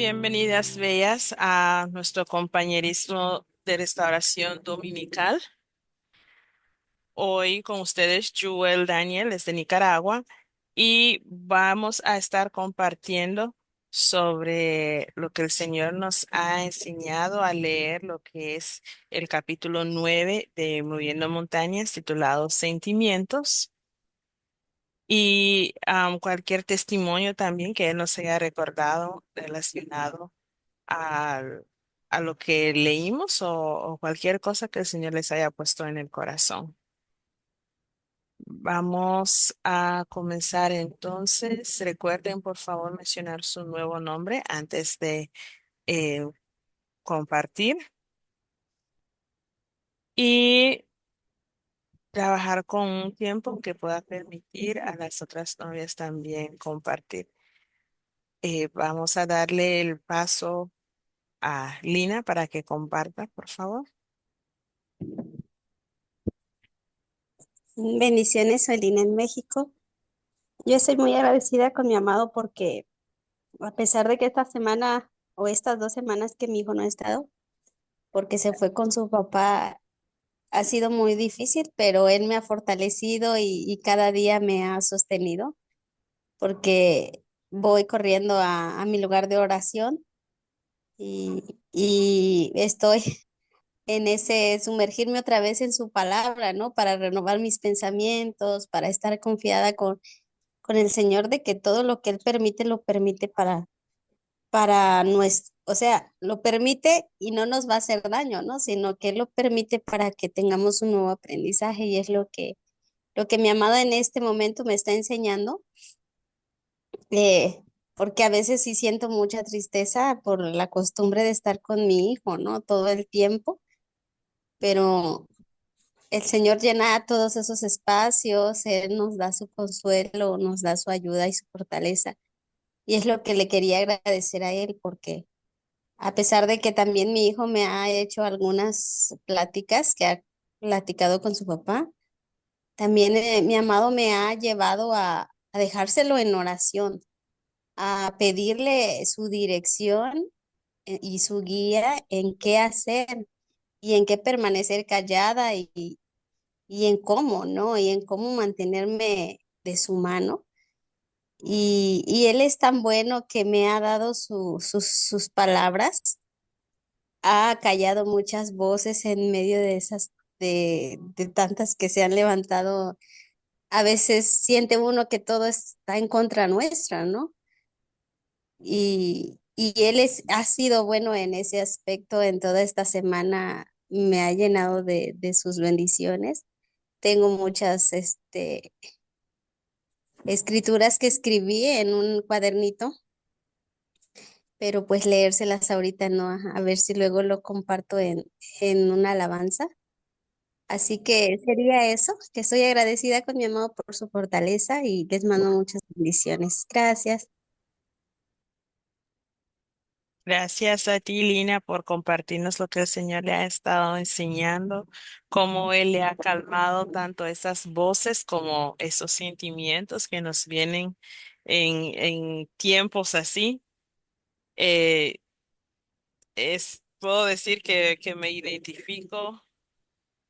Speaker 6: bienvenidas, bellas, a nuestro compañerismo de restauración dominical. Hoy con ustedes, Jewel Daniel, es de Nicaragua, y vamos a estar compartiendo sobre lo que el Señor nos ha enseñado a leer, lo que es el capítulo 9 de Moviendo Montañas, titulado Sentimientos. Y cualquier testimonio también que Él nos haya recordado relacionado al- a lo que leímos o cualquier cosa que el Señor les haya puesto en el corazón. Vamos a comenzar entonces. Recuerden, por favor, mencionar su nuevo nombre antes de eh, compartir y trabajar con un tiempo que pueda permitir a las otras novias también compartir. Vamos a darle el paso a Lina para que comparta, por favor.
Speaker 4: Bendiciones, soy Lina en México. Yo estoy muy agradecida con mi amado porque a pesar de que esta semana o estas 2 semanas que mi hijo no ha estado, porque se fue con su papá, ha sido muy difícil, pero él me ha fortalecido y cada día me ha sostenido porque voy corriendo a mi lugar de oración y estoy en ese sumergirme otra vez en su palabra, ¿no? Para renovar mis pensamientos, para estar confiada con el Señor de que todo lo que Él permite, lo permite para nuestro, o sea, lo permite y no nos va a hacer daño, ¿no? Sino que Él lo permite para que tengamos un nuevo aprendizaje y es lo que mi amada en este momento me está enseñando, eh, porque a veces sí siento mucha tristeza por la costumbre de estar con mi hijo, ¿no? Todo el tiempo, pero el Señor llena todos esos espacios, Él nos da su consuelo, nos da su ayuda y su fortaleza. Y es lo que le quería agradecer a Él, porque a pesar de que también mi hijo me ha hecho algunas pláticas que ha platicado con su papá, también mi amado me ha llevado a dejárselo en oración, a pedirle su dirección y su guía en qué hacer y en qué permanecer callada y en cómo, ¿no? Y en cómo mantenerme de su mano. Y él es tan bueno que me ha dado sus palabras, ha callado muchas voces en medio de esas, de tantas que se han levantado. A veces siente uno que todo está en contra nuestra, ¿no? Y él ha sido bueno en ese aspecto en toda esta semana, me ha llenado de sus bendiciones. Tengo muchas, escrituras que escribí en un cuadernito, pero pues leérselas ahorita no, ajá, a ver si luego lo comparto en una alabanza. Así que sería eso, que estoy agradecida con mi amado por su fortaleza y les mando muchas bendiciones. Gracias.
Speaker 6: Gracias a ti, Lina, por compartirnos lo que el Señor le ha estado enseñando, cómo Él le ha calmado tanto esas voces como esos sentimientos que nos vienen en tiempos así. Eh, puedo decir que me identifico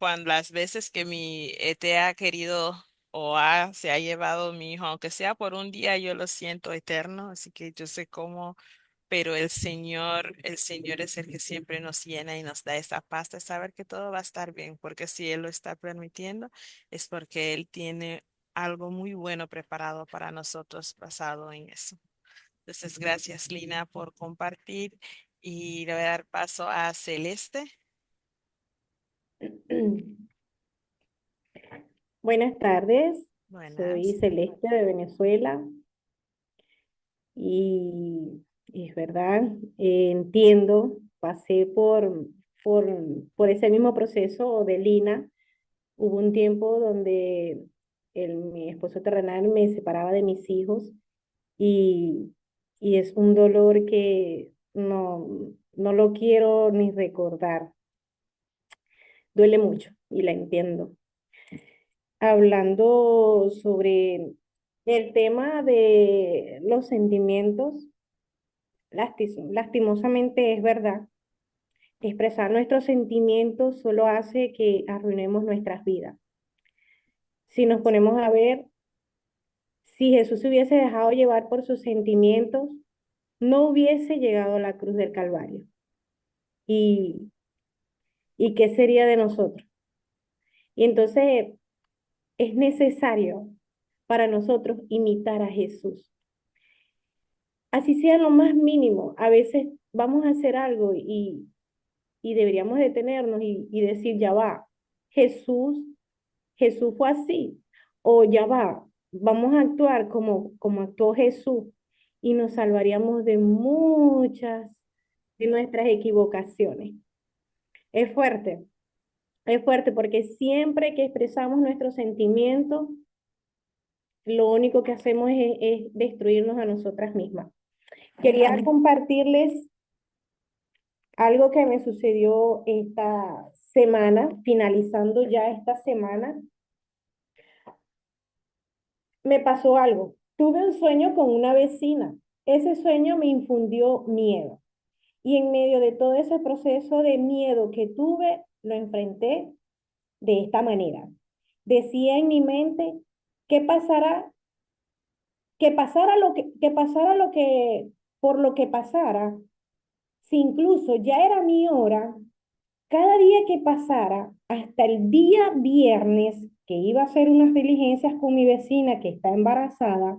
Speaker 6: cuando las veces que mi ET ha querido se ha llevado mi hijo, aunque sea por un día, yo lo siento eterno, así que yo sé cómo, pero el Señor es el que siempre nos llena y nos da esa paz de saber que todo va a estar bien, porque si Él lo está permitiendo, es porque Él tiene algo muy bueno preparado para nosotros basado en eso. Entonces, gracias, Lina, por compartir y le voy a dar paso a Celeste.
Speaker 7: Buenas tardes, soy
Speaker 6: Buenas.
Speaker 7: Celeste de Venezuela y es verdad, entiendo, pasé por, por ese mismo proceso de Lina. Hubo un tiempo donde mi esposo terrenal me separaba de mis hijos y, y es un dolor que no lo quiero ni recordar. Duele mucho y la entiendo. Hablando sobre el tema de los sentimientos, Lastimosamente es verdad. Expresar nuestros sentimientos solo hace que arruinemos nuestras vidas. Si nos ponemos a ver, si Jesús se hubiese dejado llevar por sus sentimientos, no hubiese llegado a la cruz del Calvario. ¿Y, y qué sería de nosotros? Y entonces es necesario para nosotros imitar a Jesús. Así sea lo más mínimo. A veces vamos a hacer algo y deberíamos detenernos y decir, ya va, Jesús, Jesús fue así. O ya va, vamos a actuar como actuó Jesús y nos salvaríamos de muchas de nuestras equivocaciones. Es fuerte porque siempre que expresamos nuestros sentimientos, lo único que hacemos es destruirnos a nosotras mismas. Quería compartirles algo que me sucedió esta semana, finalizando ya esta semana. Me pasó algo. Tuve un sueño con una vecina. Ese sueño me infundió miedo. Y en medio de todo ese proceso de miedo que tuve, lo enfrenté de esta manera. Decía en mi mente, ¿qué pasará? Por lo que pasara, si incluso ya era mi hora, cada día que pasara, hasta el día viernes, que iba a hacer unas diligencias con mi vecina que está embarazada,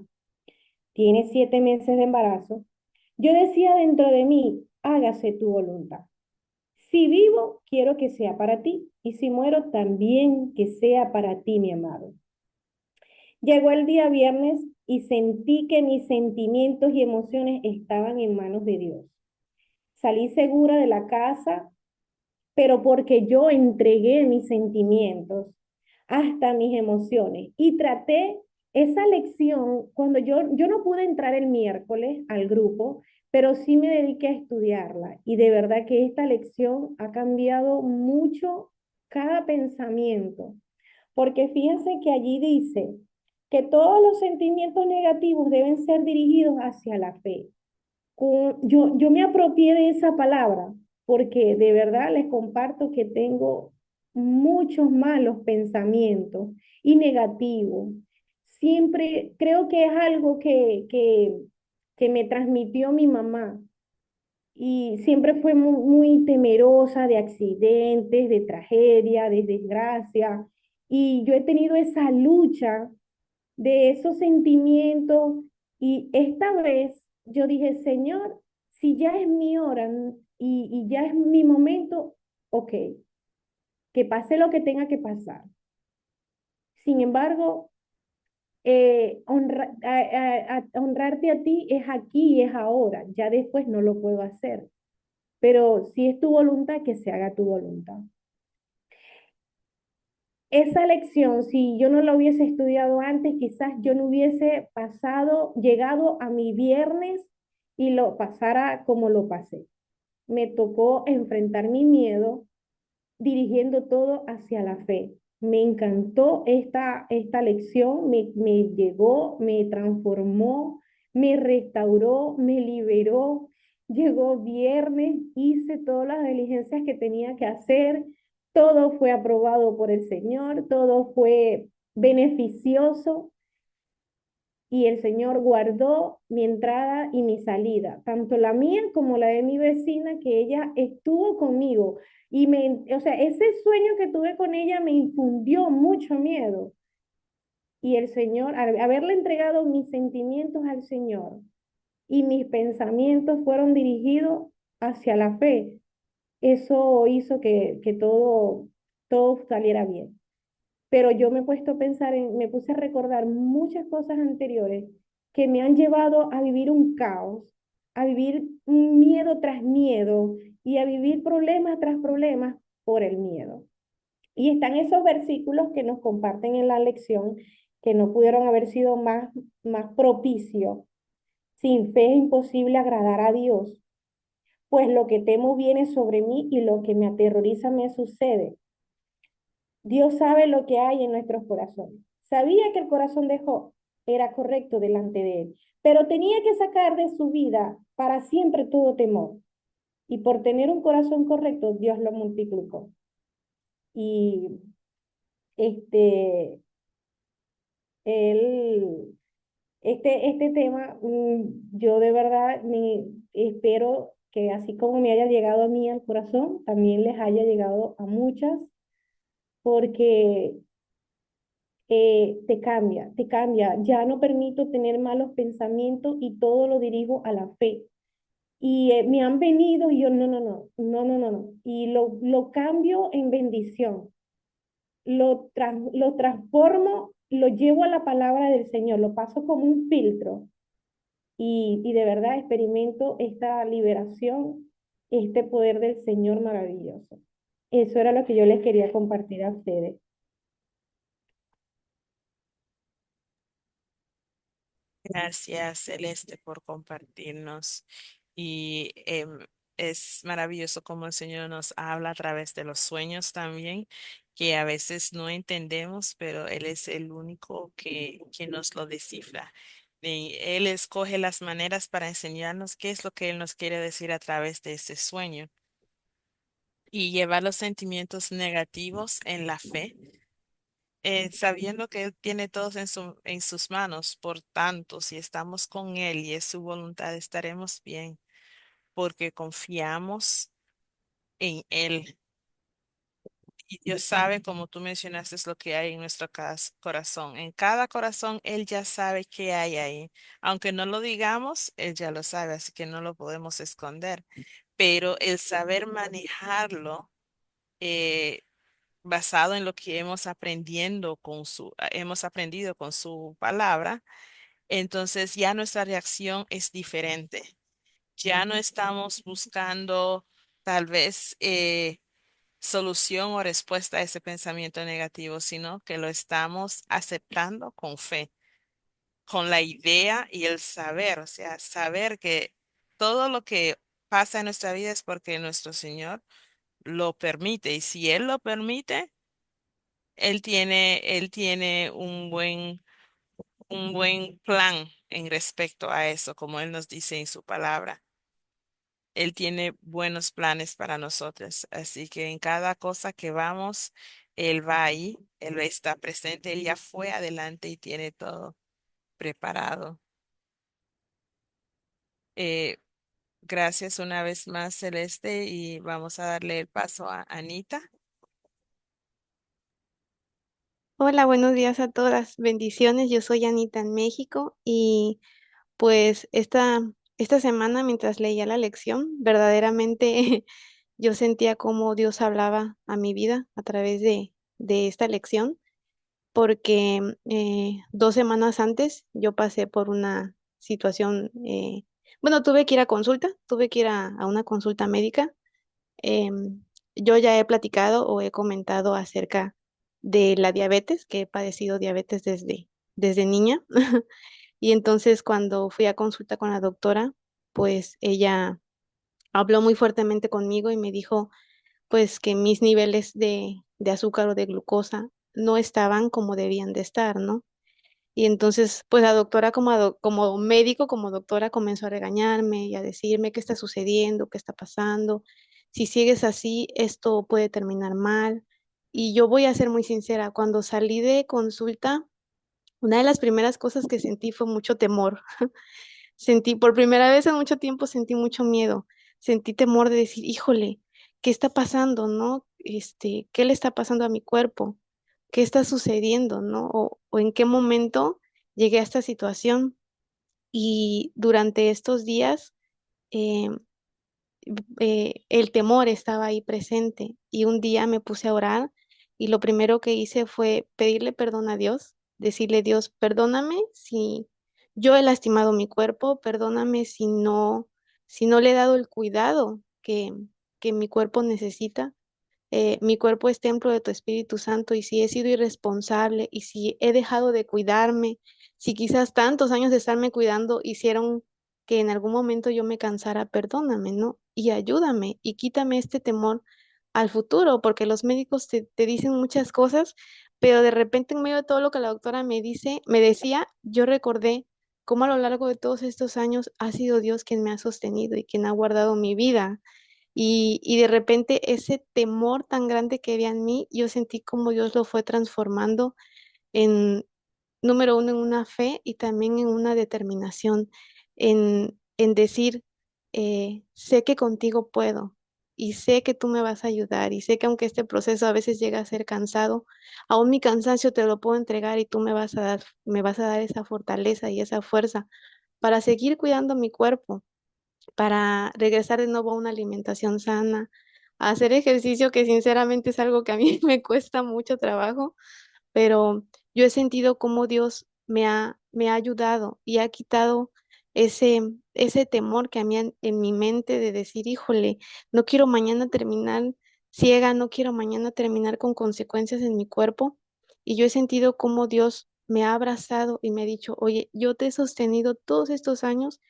Speaker 7: tiene 7 meses de embarazo, yo decía dentro de mí, hágase tu voluntad. Si vivo, quiero que sea para ti, y si muero, también que sea para ti, mi amado. Llegó el día viernes y sentí que mis sentimientos y emociones estaban en manos de Dios. Salí segura de la casa, pero porque yo entregué mis sentimientos hasta mis emociones y traté esa lección cuando yo no pude entrar el miércoles al grupo, pero sí me dediqué a estudiarla y de verdad que esta lección ha cambiado mucho cada pensamiento, porque fíjense que allí dice que todos los sentimientos negativos deben ser dirigidos hacia la fe. Yo me apropié de esa palabra porque de verdad les comparto que tengo muchos malos pensamientos y negativos. Siempre creo que es algo que me transmitió mi mamá y siempre fue muy temerosa de accidentes, de tragedia, de desgracia. Y yo he tenido esa lucha de esos sentimientos y esta vez yo dije, Señor, si ya es mi hora y ya es mi momento, ok, que pase lo que tenga que pasar. Sin embargo, honrarte a ti es aquí y es ahora, ya después no lo puedo hacer, pero si es tu voluntad, que se haga tu voluntad. Esa lección, si yo no la hubiese estudiado antes, quizás yo no hubiese llegado a mi viernes y lo pasara como lo pasé. Me tocó enfrentar mi miedo dirigiendo todo hacia la fe. Me encantó esta lección, me llegó, me transformó, me restauró, me liberó. Llegó viernes, hice todas las diligencias que tenía que hacer, todo fue aprobado por el Señor, todo fue beneficioso y el Señor guardó mi entrada y mi salida, tanto la mía como la de mi vecina, que ella estuvo conmigo. O sea, ese sueño que tuve con ella me infundió mucho miedo. Y el Señor, al haberle entregado mis sentimientos al Señor y mis pensamientos fueron dirigidos hacia la fe, eso hizo que todo saliera bien. Pero yo me he puesto a pensar, me puse a recordar muchas cosas anteriores que me han llevado a vivir un caos, a vivir un miedo tras miedo y a vivir problemas tras problemas por el miedo. Y están esos versículos que nos comparten en la lección que no pudieron haber sido más propicios. Sin fe es imposible agradar a Dios, pues lo que temo viene sobre mí y lo que me aterroriza me sucede. Dios sabe lo que hay en nuestros corazones. Sabía que el corazón de Job era correcto delante de él, pero tenía que sacar de su vida para siempre todo temor. Y por tener un corazón correcto, Dios lo multiplicó. Y este, él, este tema, yo de verdad espero que así como me haya llegado a mí al corazón, también les haya llegado a muchas, porque te cambia. Ya no permito tener malos pensamientos y todo lo dirijo a la fe. Y me han venido y yo, no, no, no, no, no, no, no. Y lo cambio en bendición. Lo transformo, lo llevo a la palabra del Señor, lo paso como un filtro y de verdad experimento esta liberación, este poder del Señor maravilloso. Eso era lo que yo les quería compartir a ustedes.
Speaker 6: Gracias, Celeste, por compartirnos. Y es maravilloso cómo el Señor nos habla a través de los sueños también, que a veces no entendemos, pero Él es el único que nos lo descifra. Y Él escoge las maneras para enseñarnos qué es lo que Él nos quiere decir a través de ese sueño. Y llevar los sentimientos negativos en la fe, sabiendo que Él tiene todos en sus manos. Por tanto, si estamos con Él y es su voluntad, estaremos bien, porque confiamos en Él. Y Dios sabe, como tú mencionaste, es lo que hay en nuestro corazón. En cada corazón, Él ya sabe qué hay ahí. Aunque no lo digamos, Él ya lo sabe, así que no lo podemos esconder. Pero el saber manejarlo, eh, basado en lo que hemos aprendido con su palabra, entonces ya nuestra reacción es diferente. Ya no estamos buscando tal vez solución o respuesta a ese pensamiento negativo, sino que lo estamos aceptando con fe, con la idea y el saber, o sea, saber que todo lo que pasa en nuestra vida es porque nuestro Señor lo permite, y si Él lo permite, Él tiene un buen plan en respecto a eso, como Él nos dice en su palabra. Él tiene buenos planes para nosotros, así que en cada cosa que vamos, Él va ahí, Él está presente, Él ya fue adelante y tiene todo preparado. Eh, Gracias una vez más, Celeste, y vamos a darle el paso a Anita.
Speaker 4: Hola, buenos días a todas. Bendiciones. Yo soy Anita en México y pues esta semana mientras leía la lección, verdaderamente yo sentía cómo Dios hablaba a mi vida a través de esta lección, porque 2 semanas antes yo pasé por una situación, bueno, tuve que ir a consulta, tuve que ir a una consulta médica. Yo ya he platicado o he comentado acerca de la diabetes, que he padecido diabetes desde niña. Y entonces cuando fui a consulta con la doctora, pues ella habló muy fuertemente conmigo y me dijo pues que mis niveles de azúcar o de glucosa no estaban como debían de estar, ¿no? Y entonces, pues la doctora como médico, como doctora, comenzó a regañarme y a decirme qué está sucediendo, qué está pasando. Si sigues así, esto puede terminar mal. Y yo voy a ser muy sincera, cuando salí de consulta, una de las primeras cosas que sentí fue mucho temor. Sentí, por primera vez en mucho tiempo, sentí mucho miedo. Sentí temor de decir, híjole, ¿qué está pasando, no? ¿Qué le está pasando a mi cuerpo? ¿Qué está sucediendo, no? O en qué momento llegué a esta situación. Y durante estos días, eh, el temor estaba ahí presente. Y un día me puse a orar y lo primero que hice fue pedirle perdón a Dios, decirle, Dios, perdóname si yo he lastimado mi cuerpo, perdóname si no le he dado el cuidado que mi cuerpo necesita. Mi cuerpo es templo de tu Espíritu Santo y si he sido irresponsable y si he dejado de cuidarme, si quizás tantos años de estarme cuidando hicieron que en algún momento yo me cansara, perdóname, ¿no? Y ayúdame y quítame este temor al futuro, porque los médicos te dicen muchas cosas,
Speaker 8: pero de repente en medio de todo lo que la doctora me decía, yo recordé cómo a lo largo de todos estos años ha sido Dios quien me ha sostenido y quien ha guardado mi vida. Y de repente ese temor tan grande que había en mí, yo sentí como Dios lo fue transformando en, número uno, en una fe y también en una determinación, en decir, sé que contigo puedo y sé que tú me vas a ayudar y sé que aunque este proceso a veces llega a ser cansado, aún mi cansancio te lo puedo entregar y tú me vas a dar esa fortaleza y esa fuerza para seguir cuidando mi cuerpo, para regresar de nuevo a una alimentación sana, a hacer ejercicio, que sinceramente es algo que a mí me cuesta mucho trabajo, pero yo he sentido cómo Dios me ha ayudado y ha quitado ese, ese temor que a mí en mi mente de decir, híjole, no quiero mañana terminar ciega, no quiero mañana terminar con consecuencias en mi cuerpo. Y yo he sentido cómo Dios me ha abrazado y me ha dicho, oye, yo te he sostenido todos estos años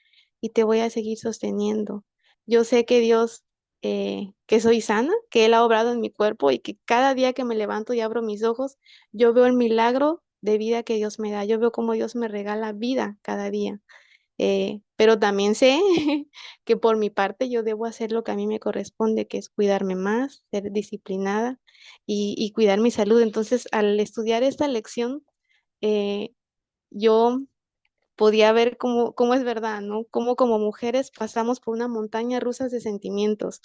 Speaker 8: y te voy a seguir sosteniendo. Yo sé que Dios, que soy sana, que Él ha obrado en mi cuerpo y que cada día que me levanto y abro mis ojos, yo veo el milagro de vida que Dios me da. Yo veo cómo Dios me regala vida cada día. Pero también sé que por mi parte yo debo hacer lo que a mí me corresponde, que es cuidarme más, ser disciplinada y cuidar mi salud. Entonces, al estudiar esta lección, eh, yo podía ver cómo es verdad, ¿no? Cómo como mujeres pasamos por una montaña rusa de sentimientos.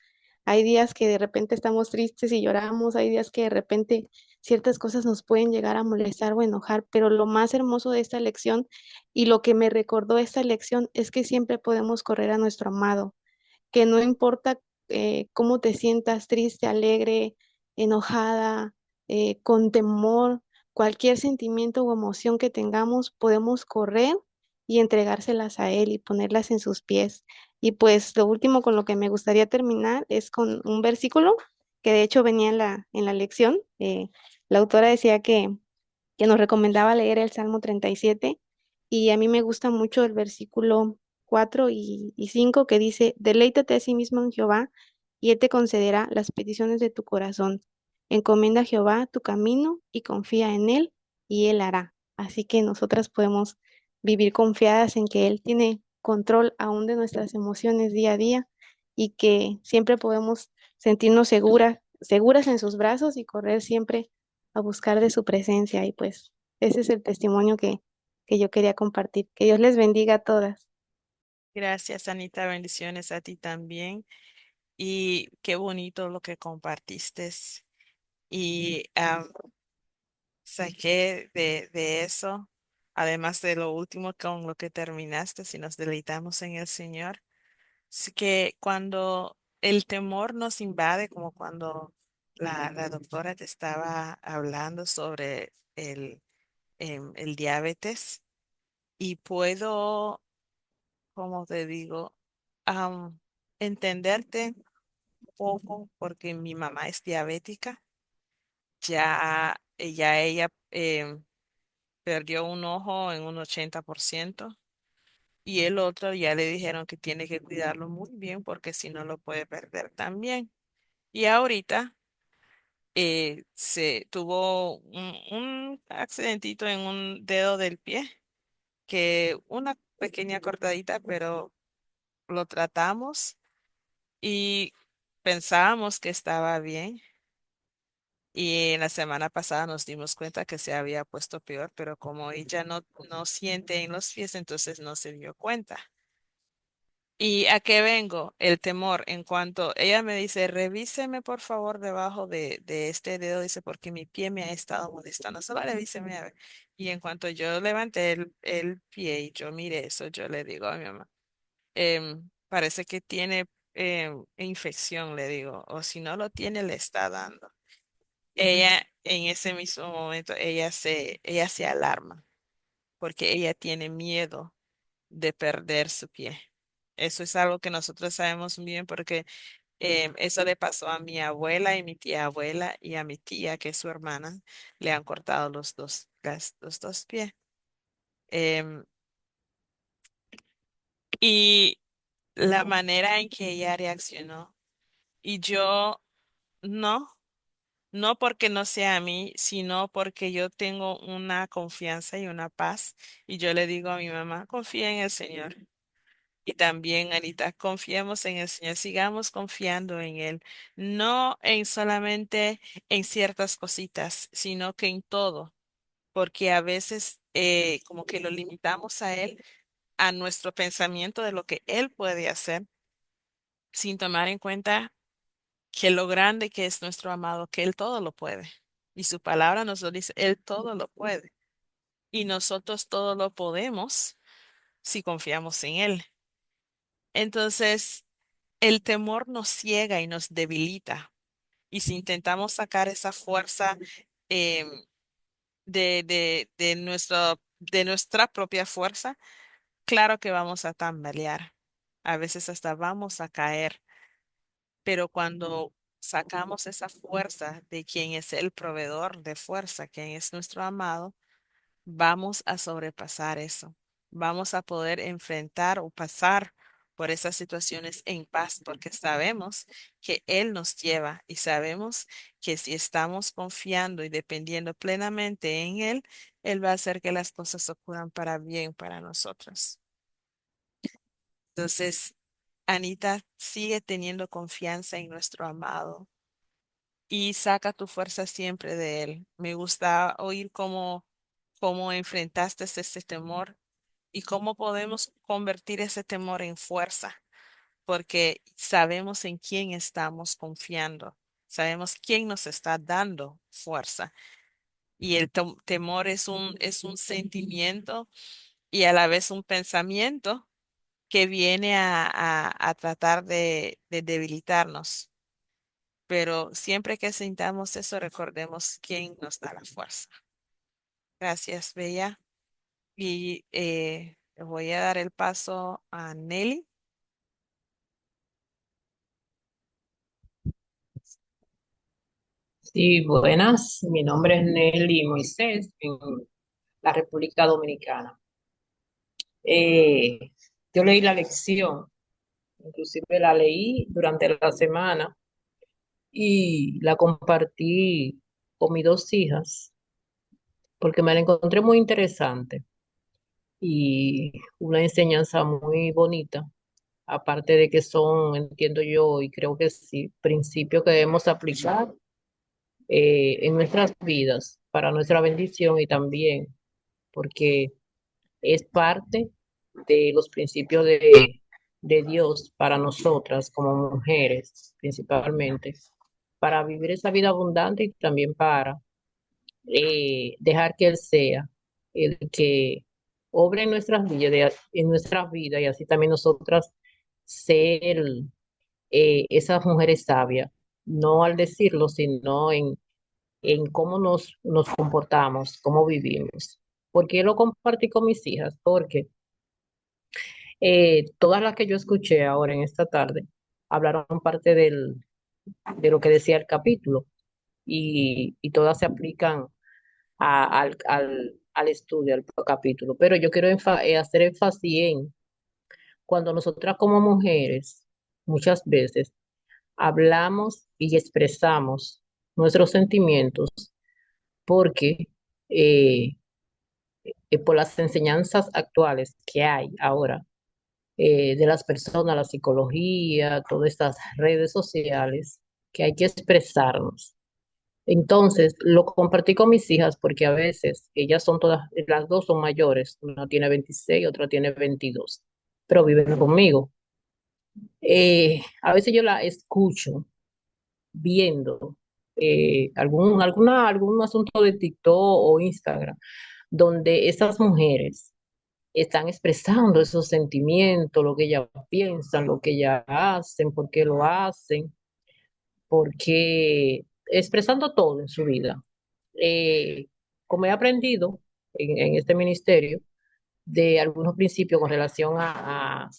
Speaker 8: Hay días que de repente estamos tristes y lloramos, hay días que de repente ciertas cosas nos pueden llegar a molestar o enojar, pero lo más hermoso de esta lección y lo que me recordó esta lección es que siempre podemos correr a nuestro amado, que no importa cómo te sientas, triste, alegre, enojada, con temor, cualquier sentimiento o emoción que tengamos, podemos correr y entregárselas a Él y ponerlas en sus pies. Y pues lo último con lo que me gustaría terminar es con un versículo que de hecho venía en la lección. La autora decía que nos recomendaba leer el Salmo 37 y a mí me gusta mucho el versículo 4 y 5 que dice, deleítate a sí mismo en Jehová y Él te concederá las peticiones de tu corazón. Encomienda a Jehová tu camino y confía en Él y Él hará. Así que nosotras podemos vivir confiadas en que Él tiene control aún de nuestras emociones día a día y que siempre podemos sentirnos seguras en sus brazos y correr siempre a buscar de su presencia. Y pues ese es el testimonio que yo quería compartir. Que Dios les bendiga a todas.
Speaker 6: Gracias, Anita. Bendiciones a ti también. Y qué bonito lo que compartiste. Y saqué de eso, además de lo último con lo que terminaste, si nos deleitamos en el Señor, sí que cuando el temor nos invade, como cuando la doctora te estaba hablando sobre el diabetes, y puedo, como te digo, am, entenderte un poco porque mi mamá es diabética, ya ella perdió un ojo en un 80% y el otro ya le dijeron que tiene que cuidarlo muy bien porque si no lo puede perder también. Y ahorita se tuvo un accidentito en un dedo del pie, que una pequeña cortadita, pero lo tratamos y pensábamos que estaba bien. Y en la semana pasada nos dimos cuenta que se había puesto peor, pero como ella no siente en los pies, entonces no se dio cuenta. ¿Y a qué vengo? El temor. En cuanto ella me dice, revíseme por favor debajo de este dedo, dice, porque mi pie me ha estado molestando. Solo revíseme a ver. Y en cuanto yo levanté el pie y yo mire eso, yo le digo a mi mamá, parece que tiene infección, le digo, o si no lo tiene, le está dando. Ella, en ese mismo momento, ella se alarma porque ella tiene miedo de perder su pie. Eso es algo que nosotros sabemos muy bien porque eso le pasó a mi abuela y mi tía abuela y a mi tía, que es su hermana, le han cortado los dos pies. Em, y la manera en que ella reaccionó, y yo no. no porque no sea a mí, sino porque yo tengo una confianza y una paz. Y yo le digo a mi mamá, confía en el Señor. Y también, Anita, confiemos en el Señor, sigamos confiando en Él, no en solamente en ciertas cositas, sino que en todo, porque a veces como que lo limitamos a Él, a nuestro pensamiento de lo que Él puede hacer, sin tomar en cuenta que lo grande que es nuestro amado, que Él todo lo puede. Y su palabra nos lo dice, Él todo lo puede. Y nosotros todo lo podemos si confiamos en Él. Entonces, el temor nos ciega y nos debilita. Y si intentamos sacar esa fuerza em, de nuestra propia fuerza, claro que vamos a tambalear. A veces hasta vamos a caer. Pero cuando sacamos esa fuerza de quien es el proveedor de fuerza, quien es nuestro amado, vamos a sobrepasar eso. Vamos a poder enfrentar o pasar por esas situaciones en paz, porque sabemos que Él nos lleva y sabemos que si estamos confiando y dependiendo plenamente en Él, Él va a hacer que las cosas ocurran para bien para nosotros. Entonces, Anita, sigue teniendo confianza en nuestro amado y saca tu fuerza siempre de Él. Me gusta oír cómo enfrentaste ese temor y cómo podemos convertir ese temor en fuerza, porque sabemos en quién estamos confiando, sabemos quién nos está dando fuerza. Y el temor es un sentimiento y a la vez un pensamiento que viene a tratar de debilitarnos. Pero siempre que sintamos eso, recordemos quién nos da la fuerza. Gracias, Bella. Y le voy a dar el paso a Nelly.
Speaker 9: Sí, buenas. Mi nombre es Nelly Moisés, en la República Dominicana. Eh, yo leí la lección, inclusive la leí durante la semana y la compartí con mis dos hijas porque me la encontré muy interesante y una enseñanza muy bonita, aparte de que son, entiendo yo, y creo que sí, principios que debemos aplicar en nuestras vidas para nuestra bendición y también porque es parte de los principios de Dios para nosotras como mujeres, principalmente, para vivir esa vida abundante y también para dejar que Él sea el que obre en nuestras vidas y así también nosotras ser esas mujeres sabias, no al decirlo, sino en cómo nos comportamos, cómo vivimos. ¿Por qué lo compartí con mis hijas? Porque todas las que yo escuché ahora en esta tarde hablaron parte de lo que decía el capítulo y todas se aplican al estudio, al capítulo. Pero yo quiero hacer énfasis en cuando nosotras como mujeres muchas veces hablamos y expresamos nuestros sentimientos porque eh, por las enseñanzas actuales que hay ahora de las personas, la psicología, todas estas redes sociales, que hay que expresarnos. Entonces, lo compartí con mis hijas porque a veces ellas son todas, las dos son mayores, una tiene 26, otra tiene 22, pero viven conmigo. A veces yo la escucho viendo algún asunto de TikTok o Instagram, donde esas mujeres están expresando esos sentimientos, lo que ellas piensan, lo que ellas hacen, por qué lo hacen, porque expresando todo en su vida. Eh, como he aprendido en este ministerio de algunos principios con relación a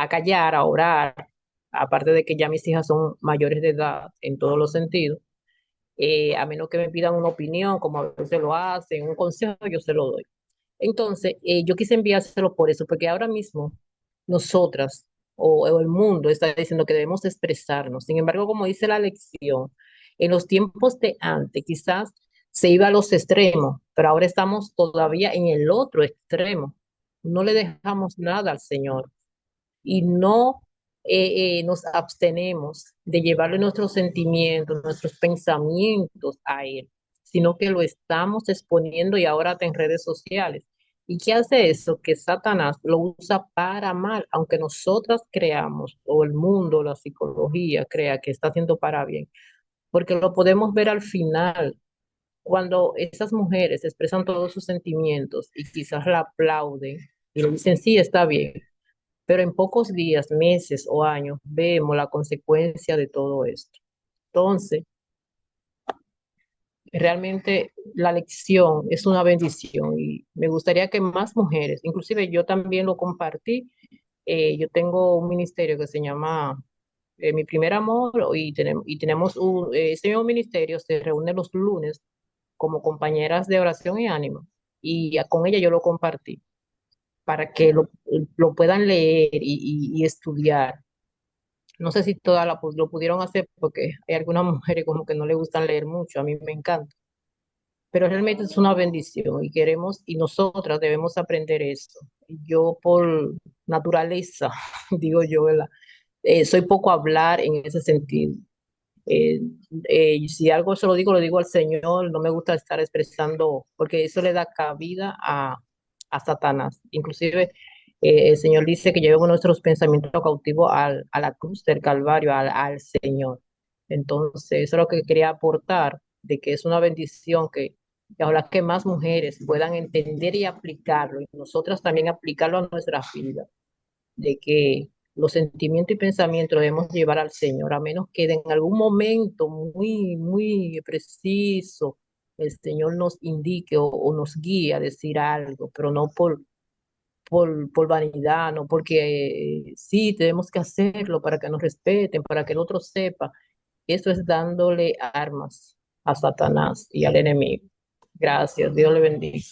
Speaker 9: callar, a orar, aparte de que ya mis hijas son mayores de edad en todos los sentidos, a menos que me pidan una opinión, como a veces lo hacen, un consejo, yo se lo doy. Entonces, yo quise enviárselo por eso, porque ahora mismo nosotras o el mundo está diciendo que debemos expresarnos. Sin embargo, como dice la lección, En los tiempos de antes, quizás se iba a los extremos, pero ahora estamos todavía en el otro extremo. No le dejamos nada al Señor y no nos abstenemos de llevarle nuestros sentimientos, nuestros pensamientos a Él, sino que lo estamos exponiendo y ahora hasta en redes sociales. ¿Y qué hace eso? Que Satanás lo usa para mal, aunque nosotras creamos, o el mundo, la psicología crea que está haciendo para bien, porque lo podemos ver al final, cuando esas mujeres expresan todos sus sentimientos y quizás la aplauden y le dicen, sí, está bien, pero en pocos días, meses o años vemos la consecuencia de todo esto. Entonces, realmente la lección es una bendición y me gustaría que más mujeres, inclusive yo también lo compartí, yo tengo un ministerio que se llama Mi Primer Amor y tenemos ese mismo ministerio se reúne los lunes como compañeras de oración y ánimo y con ella yo lo compartí para que lo puedan leer y estudiar. No sé si todas lo pudieron hacer porque hay algunas mujeres como que no le gustan leer mucho, a mí me encanta, pero realmente es una bendición y queremos y nosotras debemos aprender eso. Yo por naturaleza, digo yo, ¿verdad? Soy poco hablar en ese sentido. Eh, si algo se lo digo al Señor, no me gusta estar expresando, porque eso le da cabida a Satanás. Inclusive el Señor dice que llevemos nuestros pensamientos cautivos a la cruz del Calvario, al Señor. Entonces, eso es lo que quería aportar, de que es una bendición que ahora que más mujeres puedan entender y aplicarlo, y nosotras también aplicarlo a nuestras vidas de que los sentimientos y pensamientos los debemos llevar al Señor, a menos que en algún momento muy preciso el Señor nos indique o nos guíe a decir algo, pero no por vanidad, no porque sí, tenemos que hacerlo para que nos respeten, para que el otro sepa. Eso es dándole armas a Satanás y al enemigo. Gracias, Dios le bendiga.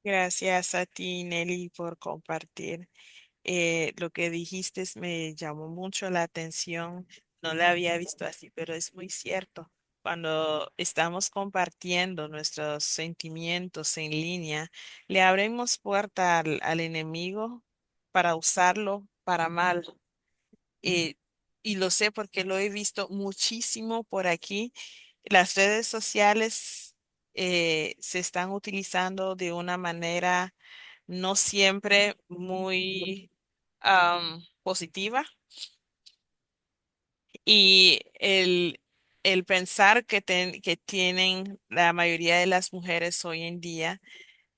Speaker 6: Gracias a ti, Nelly, por compartir. Lo que dijiste me llamó mucho la atención. No la había visto así, pero es muy cierto. Cuando estamos compartiendo nuestros sentimientos en línea, le abrimos puerta al enemigo para usarlo para mal. eh, y lo sé porque lo he visto muchísimo por aquí. Las redes sociales se están utilizando de una manera no siempre muy positiva y el pensar que tienen la mayoría de las mujeres hoy en día,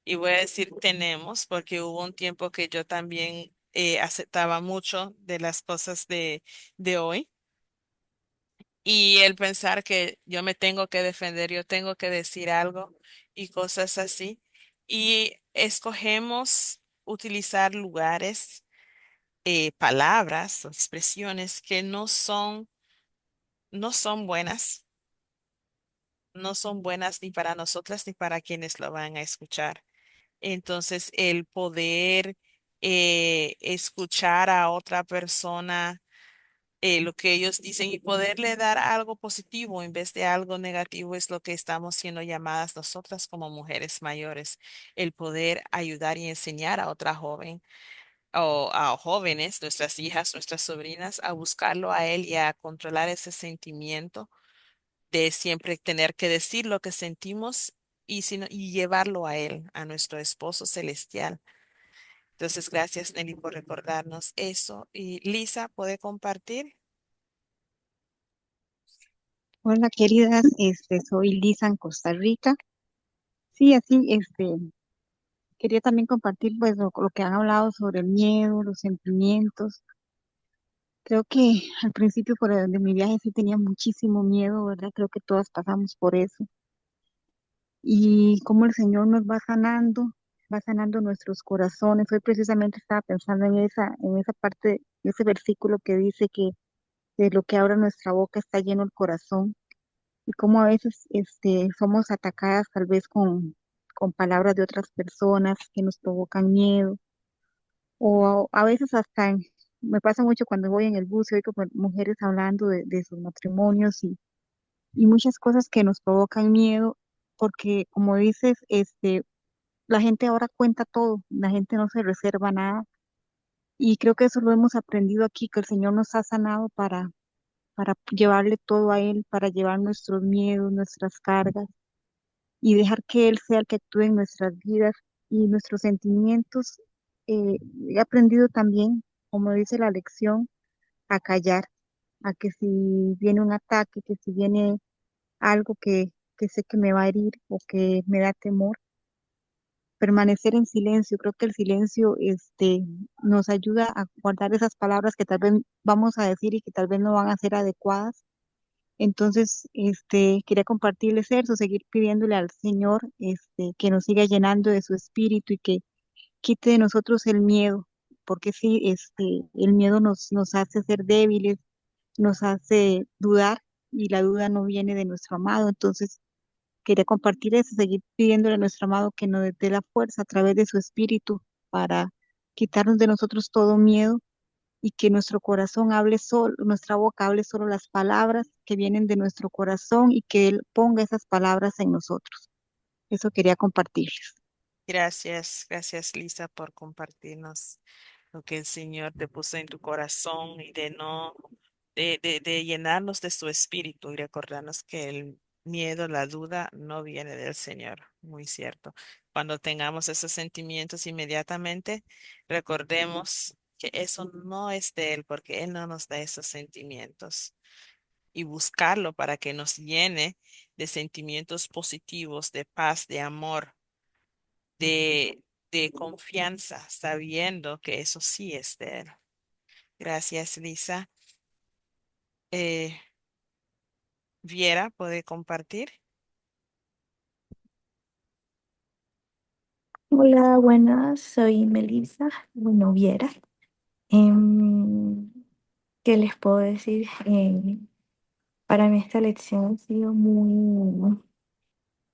Speaker 6: y voy a decir tenemos, porque hubo un tiempo que yo también aceptaba mucho de las cosas de hoy. Y el pensar que yo me tengo que defender, yo tengo que decir algo y cosas así. Y escogemos utilizar lugares, palabras o expresiones que no son buenas, no son buenas ni para nosotras ni para quienes lo van a escuchar. Entonces, el poder escuchar a otra persona lo que ellos dicen y poderle dar algo positivo en vez de algo negativo es lo que estamos siendo llamadas nosotras como mujeres mayores, el poder ayudar y enseñar a otra joven o a jóvenes, nuestras hijas, nuestras sobrinas, a buscarlo a él y a controlar ese sentimiento de siempre tener que decir lo que sentimos y llevarlo a él, a nuestro esposo celestial. Entonces, gracias, Nelly, por recordarnos eso. Y Lisa, ¿puede compartir?
Speaker 10: Hola, queridas, soy Lisa en Costa Rica. Sí, así, quería también compartir pues lo que han hablado sobre el miedo, los sentimientos. Creo que al principio de mi viaje sí tenía muchísimo miedo, ¿verdad? Creo que todas pasamos por eso. Y cómo el Señor nos va sanando nuestros corazones. Hoy precisamente estaba pensando en esa parte, en ese versículo que dice que de lo que abra nuestra boca está lleno el corazón. Y cómo a veces somos atacadas tal vez con palabras de otras personas que nos provocan miedo, o a veces hasta me pasa mucho cuando voy en el bus y oigo mujeres hablando de sus matrimonios y muchas cosas que nos provocan miedo, porque como dices, la gente ahora cuenta todo, la gente no se reserva nada. Y creo que eso lo hemos aprendido aquí, que el Señor nos ha sanado para llevarle todo a Él, para llevar nuestros miedos, nuestras cargas y dejar que Él sea el que actúe en nuestras vidas y nuestros sentimientos. He aprendido también, como dice la lección, a callar, a que si viene un ataque, que si viene algo que sé que me va a herir o que me da temor, permanecer en silencio. Creo que el silencio nos ayuda a guardar esas palabras que tal vez vamos a decir y que tal vez no van a ser adecuadas. Entonces, quería compartirles eso, seguir pidiéndole al Señor, que nos siga llenando de su espíritu y que quite de nosotros el miedo, porque sí, el miedo nos hace ser débiles, nos hace dudar y la duda no viene de nuestro amado. Entonces, quería compartir eso, seguir pidiéndole a nuestro amado que nos dé la fuerza a través de su espíritu para quitarnos de nosotros todo miedo y que nuestro corazón hable solo, nuestra boca hable solo las palabras que vienen de nuestro corazón y que Él ponga esas palabras en nosotros. Eso quería compartirles.
Speaker 6: Gracias, gracias Lisa por compartirnos lo que el Señor te puso en tu corazón y de no, de llenarnos de su espíritu y recordarnos que el miedo, la duda no viene del Señor. Muy cierto. Cuando tengamos esos sentimientos inmediatamente, recordemos que eso no es de Él, porque Él no nos da esos sentimientos. Y buscarlo para que nos llene de sentimientos positivos, de paz, de amor, de, de confianza, sabiendo que eso sí es de Él. Gracias, Lisa. Eh, Viera, ¿puede compartir?
Speaker 11: Hola, buenas, soy Melissa, bueno, Viera. Em, ¿Qué les puedo decir? Para mí esta lección ha sido muy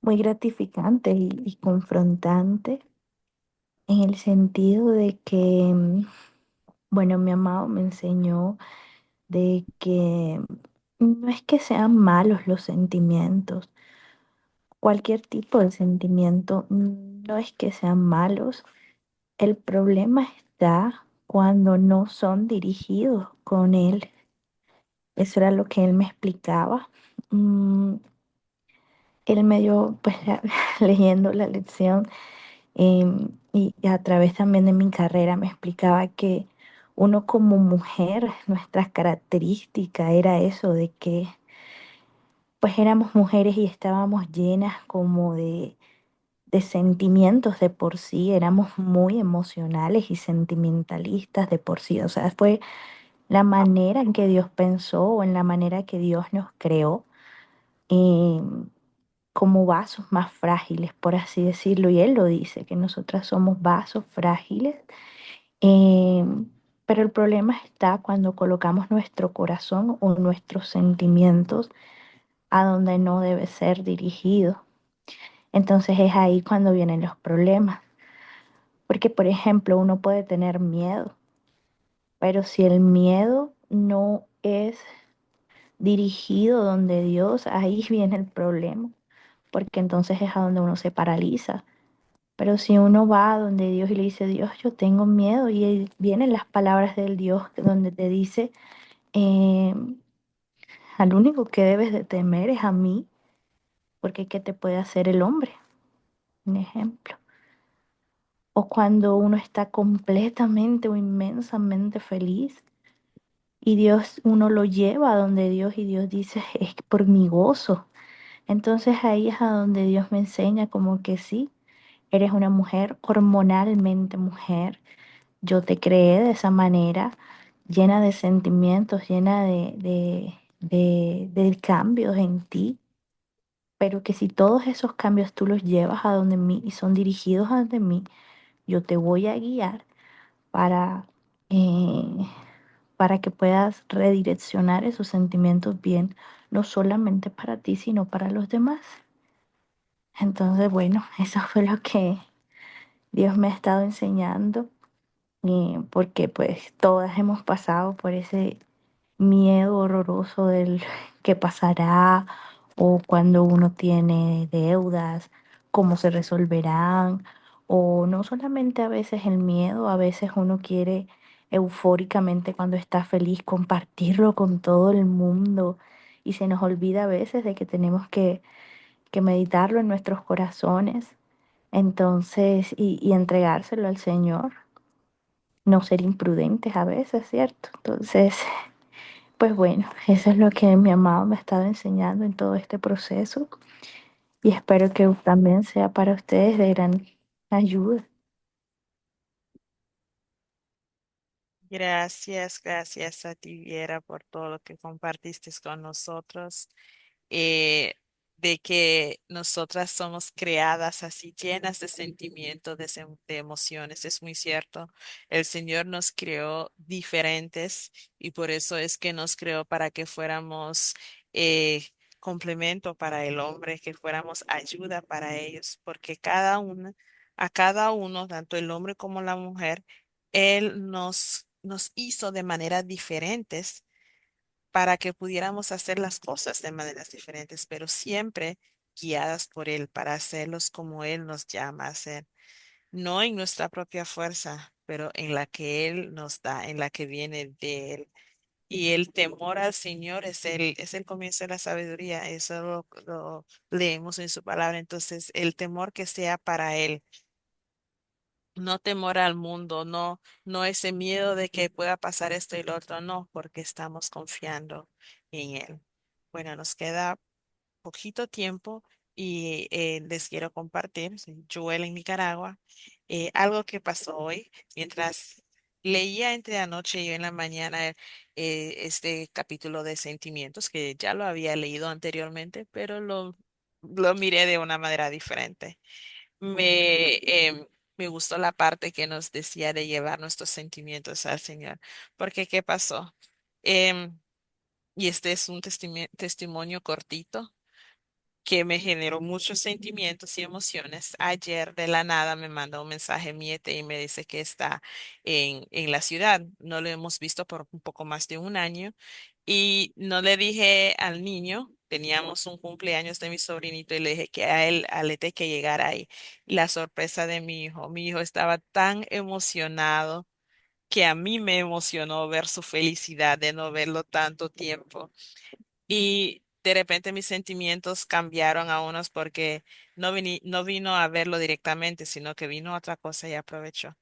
Speaker 11: gratificante y confrontante en el sentido de que, bueno, mi amado me enseñó de que no es que sean malos los sentimientos, cualquier tipo de sentimiento, no es que sean malos. El problema está cuando no son dirigidos con él. Eso era lo que él me explicaba. Mm, Él me dio, pues, leyendo la lección, y a través también de mi carrera me explicaba que uno como mujer, nuestras características era eso de que pues éramos mujeres y estábamos llenas como de sentimientos de por sí, éramos muy emocionales y sentimentalistas de por sí. O sea, fue la manera en que Dios pensó o en la manera que Dios nos creó, eh, como vasos más frágiles, por así decirlo. Y Él lo dice, que nosotras somos vasos frágiles. eh, pero el problema está cuando colocamos nuestro corazón o nuestros sentimientos a donde no debe ser dirigido. Entonces es ahí cuando vienen los problemas. Porque, por ejemplo, uno puede tener miedo, pero si el miedo no es dirigido donde Dios, ahí viene el problema, porque entonces es a donde uno se paraliza. Pero si uno va a donde Dios y le dice, Dios, yo tengo miedo, y ahí vienen las palabras del Dios donde te dice, eh, al único que debes de temer es a mí, porque ¿qué te puede hacer el hombre? Un ejemplo. O cuando uno está completamente o inmensamente feliz y Dios, uno lo lleva a donde Dios y Dios dice, es por mi gozo. Entonces ahí es a donde Dios me enseña como que sí, eres una mujer hormonalmente mujer. Yo te creé de esa manera, llena de sentimientos, llena de cambios en ti, pero que si todos esos cambios tú los llevas a donde mí y son dirigidos a donde mí, yo te voy a guiar para, eh, para que puedas redireccionar esos sentimientos bien, no solamente para ti, sino para los demás. Entonces, bueno, eso fue lo que Dios me ha estado enseñando. porque pues todas hemos pasado por ese miedo horroroso del que pasará o cuando uno tiene deudas, cómo se resolverán, o no solamente a veces el miedo, a veces uno quiere eufóricamente cuando está feliz compartirlo con todo el mundo y se nos olvida a veces de que tenemos que meditarlo en nuestros corazones, entonces, y entregárselo al Señor, no ser imprudentes a veces, ¿cierto? Entonces, pues bueno, eso es lo que mi amado me ha estado enseñando en todo este proceso y espero que también sea para ustedes de gran ayuda.
Speaker 6: Gracias, gracias a ti, Viera, por todo lo que compartiste con nosotros. De que nosotras somos creadas así, llenas de sentimientos, de emociones. Es muy cierto. El Señor nos creó diferentes y por eso es que nos creó para que fuéramos complemento para el hombre, que fuéramos ayuda para ellos, porque a cada uno, tanto el hombre como la mujer, Él nos hizo de maneras diferentes para que pudiéramos hacer las cosas de maneras diferentes, pero siempre guiadas por Él, para hacerlos como Él nos llama a hacer, no en nuestra propia fuerza, pero en la que Él nos da, en la que viene de Él. Y el temor al Señor es el comienzo de la sabiduría, eso lo leemos en su palabra. Entonces, el temor que sea para Él, no temor al mundo, no ese miedo de que pueda pasar esto y lo otro, no, porque estamos confiando en Él. Bueno, nos queda poquito tiempo y les quiero compartir, soy Joel en Nicaragua, algo que pasó hoy mientras leía entre anoche y yo en la mañana este capítulo de sentimientos que ya lo había leído anteriormente, pero lo miré de una manera diferente. Me gustó la parte que nos decía de llevar nuestros sentimientos al Señor, porque ¿qué pasó? Em, y este es un testimonio cortito que me generó muchos sentimientos y emociones. Ayer de la nada me manda un mensaje Miete y me dice que está en la ciudad. No lo hemos visto por un poco más de un año y no le dije al niño, teníamos un cumpleaños de mi sobrinito y le dije que a él, alete que llegara ahí. La sorpresa de mi hijo estaba tan emocionado que a mí me emocionó ver su felicidad de no verlo tanto tiempo. Y de repente mis sentimientos cambiaron a unos porque no vino a verlo directamente, sino que vino otra cosa y aprovechó.